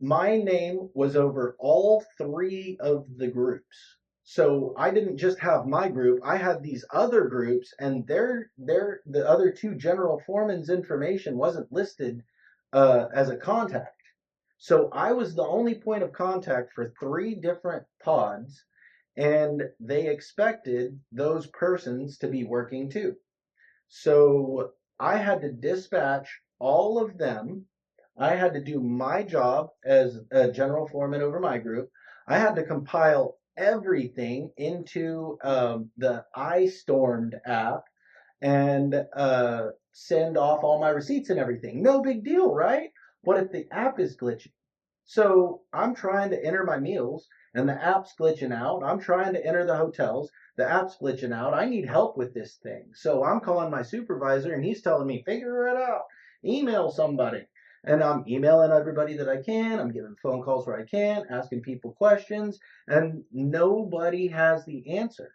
my name was over all three of the groups. So I didn't just have my group, I had these other groups, and the other two general foremen's information wasn't listed as a contact. So I was the only point of contact for three different pods, and they expected those persons to be working too. So I had to dispatch all of them. I had to do my job as a general foreman over my group. I had to compile everything into the iStormed app and send off all my receipts and everything. No big deal, right? What if the app is glitching? So I'm trying to enter my meals and the app's glitching out. I'm trying to enter the hotels. The app's glitching out. I need help with this thing. So I'm calling my supervisor and he's telling me, figure it out. Email somebody. And I'm emailing everybody that I can. I'm giving phone calls where I can, asking people questions, and nobody has the answer.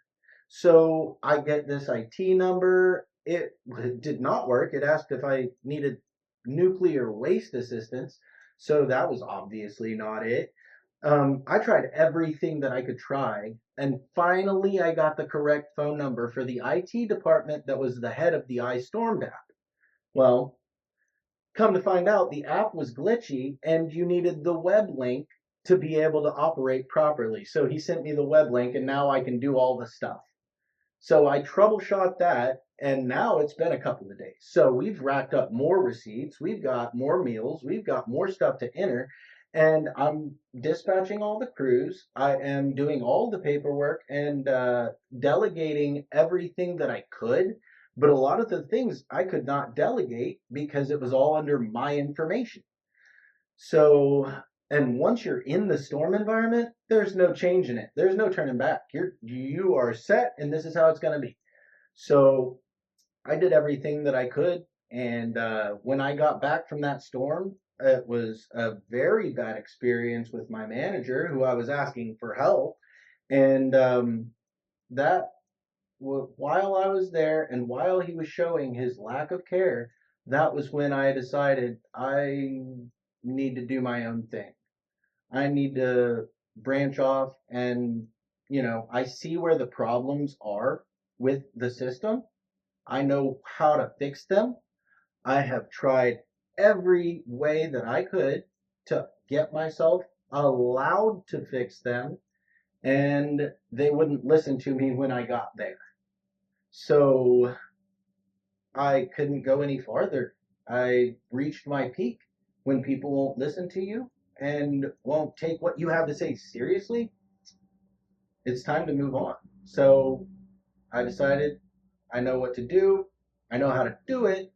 So I get this IT number. It did not work. It asked if I needed nuclear waste assistance. So that was obviously not it. I tried everything that I could try, and finally I got the correct phone number for the IT department that was the head of the iStormed app. Well, come to find out, the app was glitchy, and you needed the web link to be able to operate properly. So he sent me the web link, and now I can do all the stuff. So I troubleshot that, and now it's been a couple of days. So we've racked up more receipts, we've got more meals, we've got more stuff to enter, and I'm dispatching all the crews. I am doing all the paperwork and delegating everything that I could. But a lot of the things I could not delegate because it was all under my information. So, and once you're in the storm environment, there's no change in it. There's no turning back. You are set, and this is how it's going to be. So I did everything that I could, and when I got back from that storm, it was a very bad experience with my manager, who I was asking for help, and that while I was there and while he was showing his lack of care, that was when I decided I need to do my own thing. I need to branch off and, I see where the problems are with the system. I know how to fix them. I have tried every way that I could to get myself allowed to fix them, and they wouldn't listen to me when I got there. So I couldn't go any farther. I reached my peak. When people won't listen to you and won't take what you have to say seriously, it's time to move on. So I decided I know what to do, I know how to do it.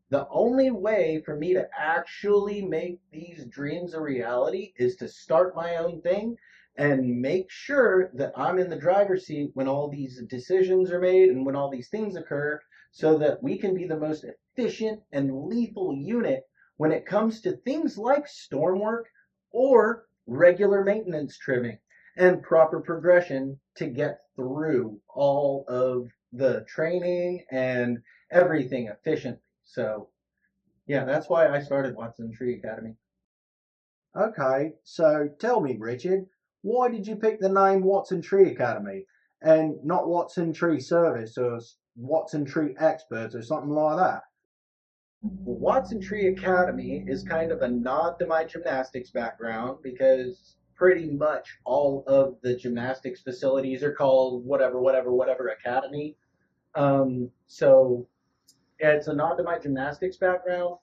The only way for me to actually make these dreams a reality is to start my own thing and make sure that I'm in the driver's seat when all these decisions are made and when all these things occur, so that we can be the most efficient and lethal unit when it comes to things like storm work or regular maintenance trimming and proper progression to get through all of the training and everything efficiently. So, yeah, that's why I started Watson Tree Academy. Okay, so tell me, Richard, why did you pick the name Watson Tree Academy and not Watson Tree Service or Watson Tree Expert or something like that? Watson Tree Academy is kind of a nod to my gymnastics background, because pretty much all of the gymnastics facilities are called whatever academy. So it's a nod to my gymnastics background.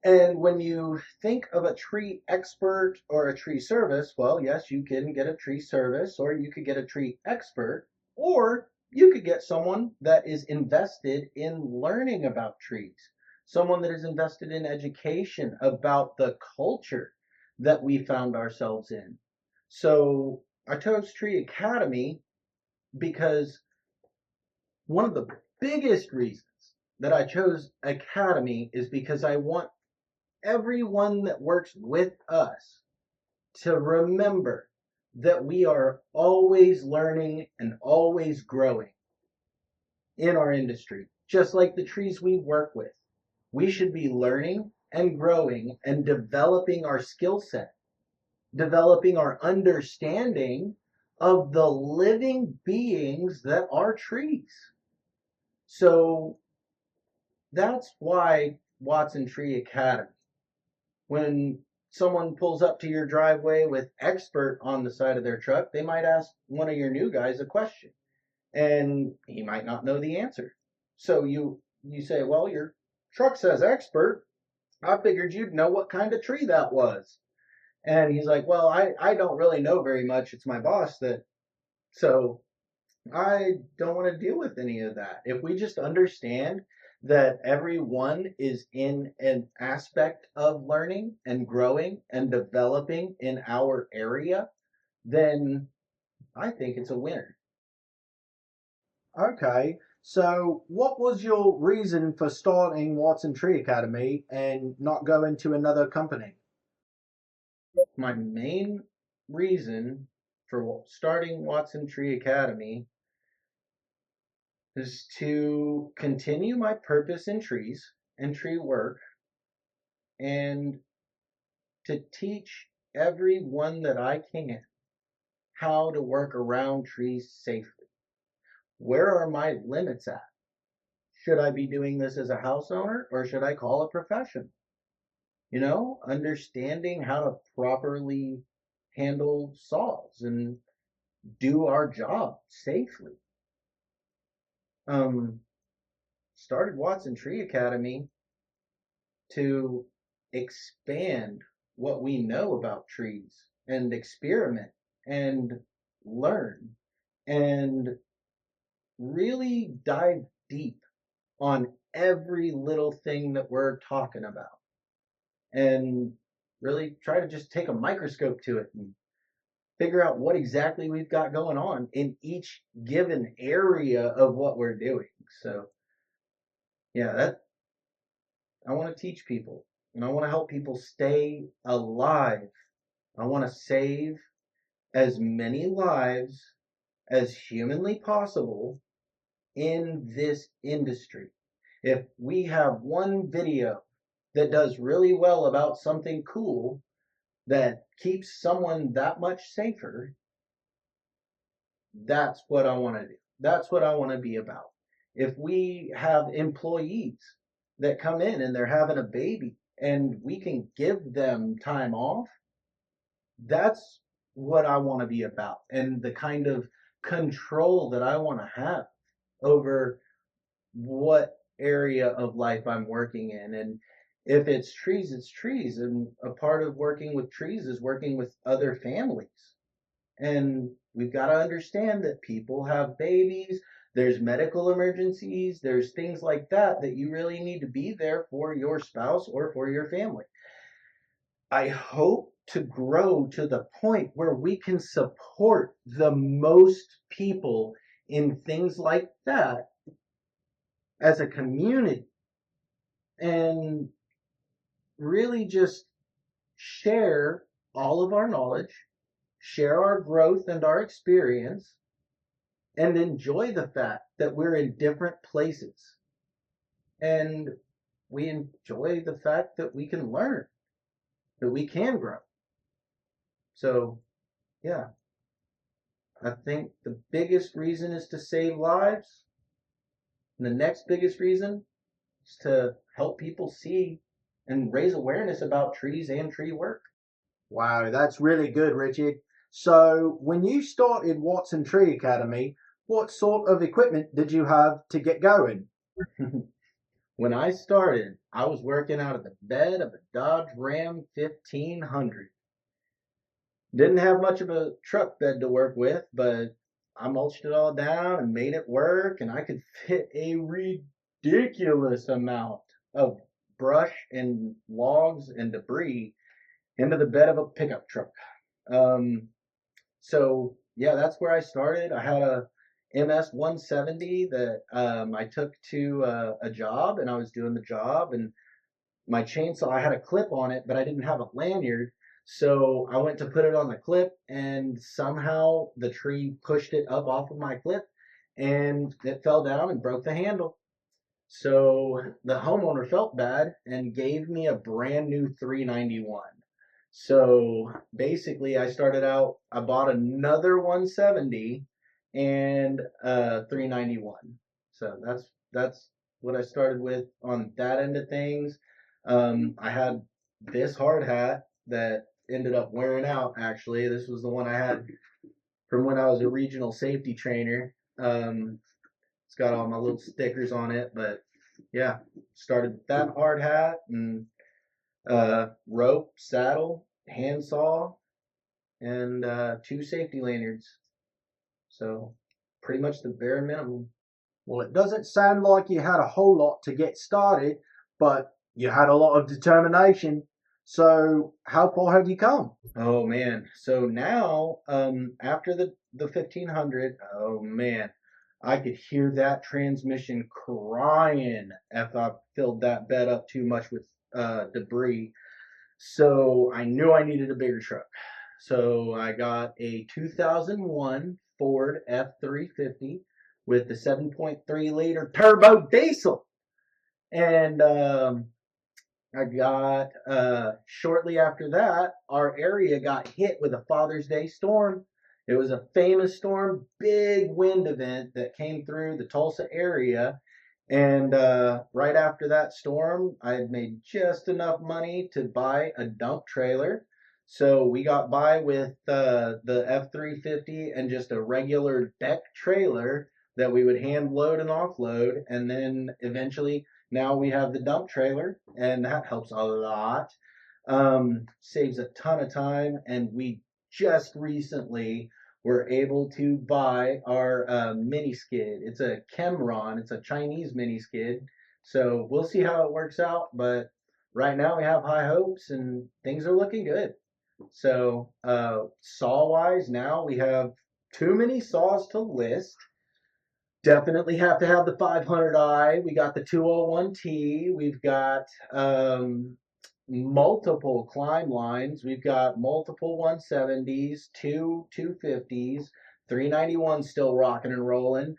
And when you think of a tree expert or a tree service, well, yes, you can get a tree service, or you could get a tree expert, or you could get someone that is invested in learning about trees, someone that is invested in education about the culture that we found ourselves in. So I chose Tree Academy because one of the biggest reasons that I chose Academy is because I want everyone that works with us to remember that we are always learning and always growing in our industry, just like the trees we work with. We should be learning and growing and developing our skill set, developing our understanding of the living beings that are trees. So that's why Watson Tree Academy. When someone pulls up to your driveway with expert on the side of their truck, they might ask one of your new guys a question, and he might not know the answer. So you say, "Well, your truck says expert. I figured you'd know what kind of tree that was." And he's like, "Well, I don't really know very much. It's my boss that." So I don't want to deal with any of that. If we just understand that everyone is in an aspect of learning and growing and developing in our area, then I think it's a winner. Okay, so what was your reason for starting Watson Tree Academy and not going to another company? My main reason for starting Watson Tree Academy is to continue my purpose in trees and tree work, and to teach everyone that I can how to work around trees safely. Where are my limits at? Should I be doing this as a house owner, or should I call a professional? Understanding how to properly handle saws and do our job safely. um, started Watson Tree Academy to expand what we know about trees and experiment and learn and really dive deep on every little thing that we're talking about and really try to just take a microscope to it and figure out what exactly we've got going on in each given area of what we're doing. So, yeah, that I want to teach people and I want to help people stay alive. I want to save as many lives as humanly possible in this industry. If we have one video that does really well about something cool that keeps someone that much safer, that's what I want to do. That's what I want to be about. If we have employees that come in and they're having a baby and we can give them time off, that's what I want to be about and the kind of control that I want to have over what area of life I'm working in. And if it's trees, it's trees. And a part of working with trees is working with other families. And we've got to understand that people have babies, there's medical emergencies, there's things like that that you really need to be there for your spouse or for your family. I hope to grow to the point where we can support the most people in things like that as a community and really just share all of our knowledge, share our growth and our experience, and enjoy the fact that we're in different places. And we enjoy the fact that we can learn, that we can grow. So, yeah, I think the biggest reason is to save lives. And the next biggest reason is to help people see and raise awareness about trees and tree work. Wow, that's really good, Richard. So, when you started Watson Tree Academy, what sort of equipment did you have to get going? When I started, I was working out of the bed of a Dodge Ram 1500. Didn't have much of a truck bed to work with, but I mulched it all down and made it work, and I could fit a ridiculous amount of brush and logs and debris into the bed of a pickup truck. Um, so yeah, that's where I started. I had a MS 170 that I took to a job, and I was doing the job, and my chainsaw, I had a clip on it, but I didn't have a lanyard. So I went to put it on the clip, and somehow the tree pushed it up off of my clip, and it fell down and broke the handle. So the homeowner felt bad and gave me a brand new 391. So basically, I started out, I bought another 170 and 391. So that's what I started with on that end of things. I had this hard hat that ended up wearing out. Actually, this was the one I had from when I was a regional safety trainer. It's got all my little stickers on it, but yeah, started with that hard hat and rope, saddle, handsaw, and two safety lanyards. So pretty much the bare minimum. Well, it doesn't sound like you had a whole lot to get started, but you had a lot of determination. So, how far have you come? Oh man. So now, after the 1500, oh man, I could hear that transmission crying if I filled that bed up too much with debris. So I knew I needed a bigger truck. So I got a 2001 Ford F350 with the 7.3 liter turbo diesel. And I got, shortly after that, our area got hit with a Father's Day storm. It was a famous storm, big wind event that came through the Tulsa area. And right after that storm, I had made just enough money to buy a dump trailer. So we got by with the F350 and just a regular deck trailer that we would hand load and offload. And then eventually now we have the dump trailer, and that helps a lot. Saves a ton of time. And we just recently were able to buy our mini skid. It's a Chemron, it's a Chinese mini skid. So we'll see how it works out. But right now we have high hopes and things are looking good. So saw wise, now we have too many saws to list. Definitely have to have the 500i. We got the 201T. We've got multiple climb lines. We've got multiple 170s, two 250s, 391 still rocking and rolling.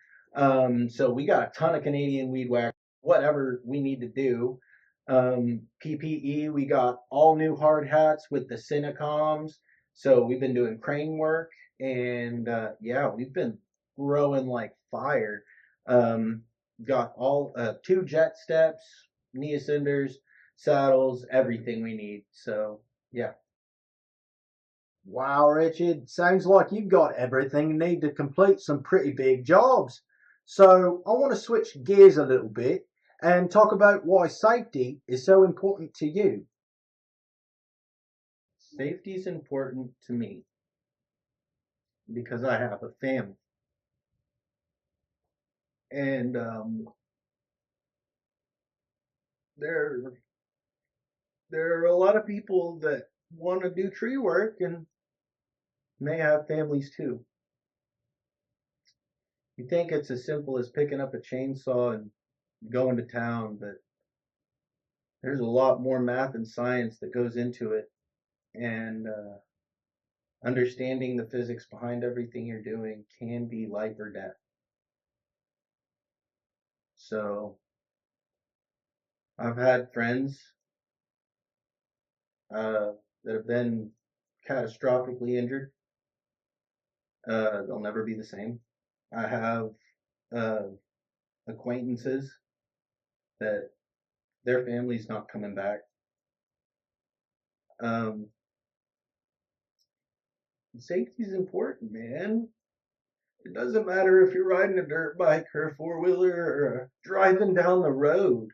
So we got a ton of Canadian weed whacker, whatever we need to do. PPE, we got all new hard hats with the Cinecoms. So we've been doing crane work, and yeah, we've been growing like fire. Got all 2 jet steps, knee ascenders, saddles, everything we need. So yeah. Wow, Richard, sounds like you've got everything you need to complete some pretty big jobs. So I want to switch gears a little bit and talk about why safety is so important to you. Safety is important to me because I have a family. And there there are a lot of people that want to do tree work and they have families too. You think it's as simple as picking up a chainsaw and going to town, but there's a lot more math and science that goes into it, and understanding the physics behind everything you're doing can be life or death. So I've had friends that have been catastrophically injured. They'll never be the same. I have uh, acquaintances that their family's not coming back. Um, Safety's important, man. It doesn't matter if you're riding a dirt bike or a four-wheeler or driving down the road.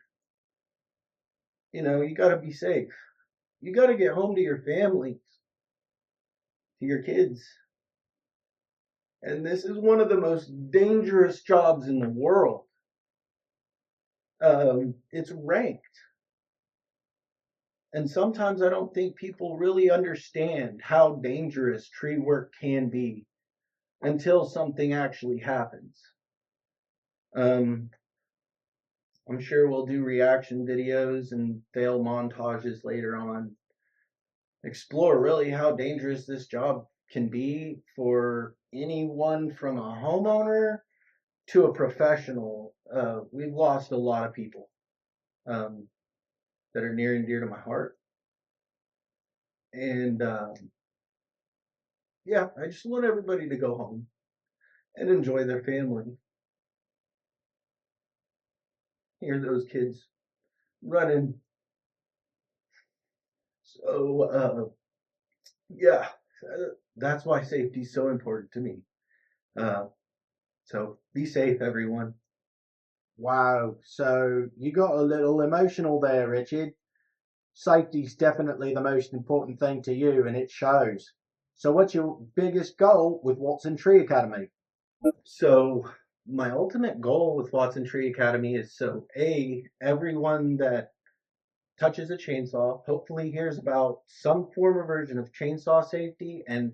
You got to be safe. You got to get home to your families, to your kids. And this is one of the most dangerous jobs in the world. It's ranked. And sometimes I don't think people really understand how dangerous tree work can be until something actually happens. Um, I'm sure we'll do reaction videos and fail montages later on. Explore really how dangerous this job can be for anyone from a homeowner to a professional. We've lost a lot of people um, that are near and dear to my heart. And yeah, I just want everybody to go home and enjoy their family. Hear those kids running. So yeah, that's why safety is so important to me. Uh, so be safe, everyone. Wow, so you got a little emotional there, Richard. Safety's definitely the most important thing to you, and it shows. So, what's your biggest goal with Watson Tree Academy? So my ultimate goal with Watson Tree Academy is so everyone that touches a chainsaw hopefully hears about some form or version of chainsaw safety and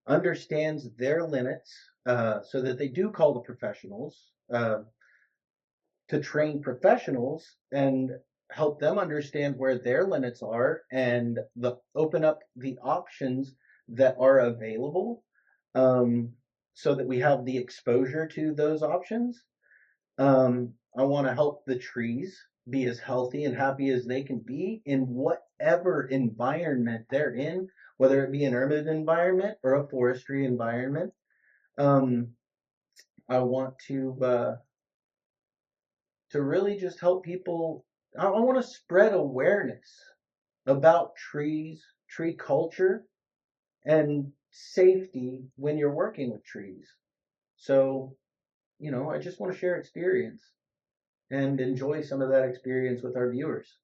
understands their limits, so that they do call the professionals to train professionals and help them understand where their limits are and open up the options that are available, um, so that we have the exposure to those options. I want to help the trees be as healthy and happy as they can be in whatever environment they're in, whether it be an urban environment or a forestry environment. Um, I want to really just help people. I want to spread awareness about trees, tree culture, and safety when you're working with trees. So I just want to share experience and enjoy some of that experience with our viewers.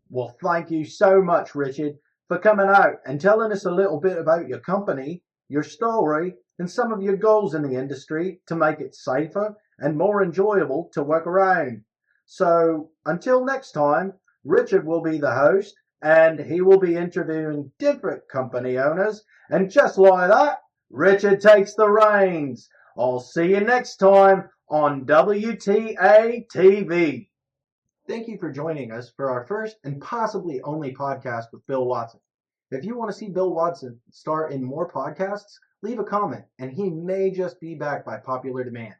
Well, thank you so much, Richard, for coming out and telling us a little bit about your company, your story, and some of your goals in the industry to make it safer and more enjoyable to work around. So, until next time, Richard will be the host and he will be interviewing different company owners. And just like that, Richard takes the reins. I'll see you next time on WTATV. Thank you for joining us for our first and possibly only podcast with Bill Watson. If you want to see Bill Watson star in more podcasts, leave a comment and he may just be back by popular demand.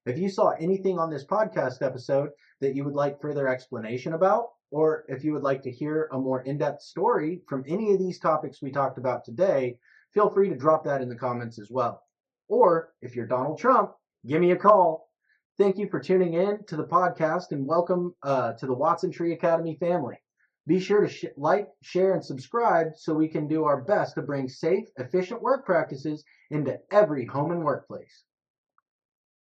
If you saw anything on this podcast episode that you would like further explanation about, or if you would like to hear a more in-depth story from any of these topics we talked about today, feel free to drop that in the comments as well. Or if you're Donald Trump, give me a call. Thank you for tuning in to the podcast and welcome to the Watson Tree Academy family. Be sure to like, share, and subscribe so we can do our best to bring safe, efficient work practices into every home and workplace.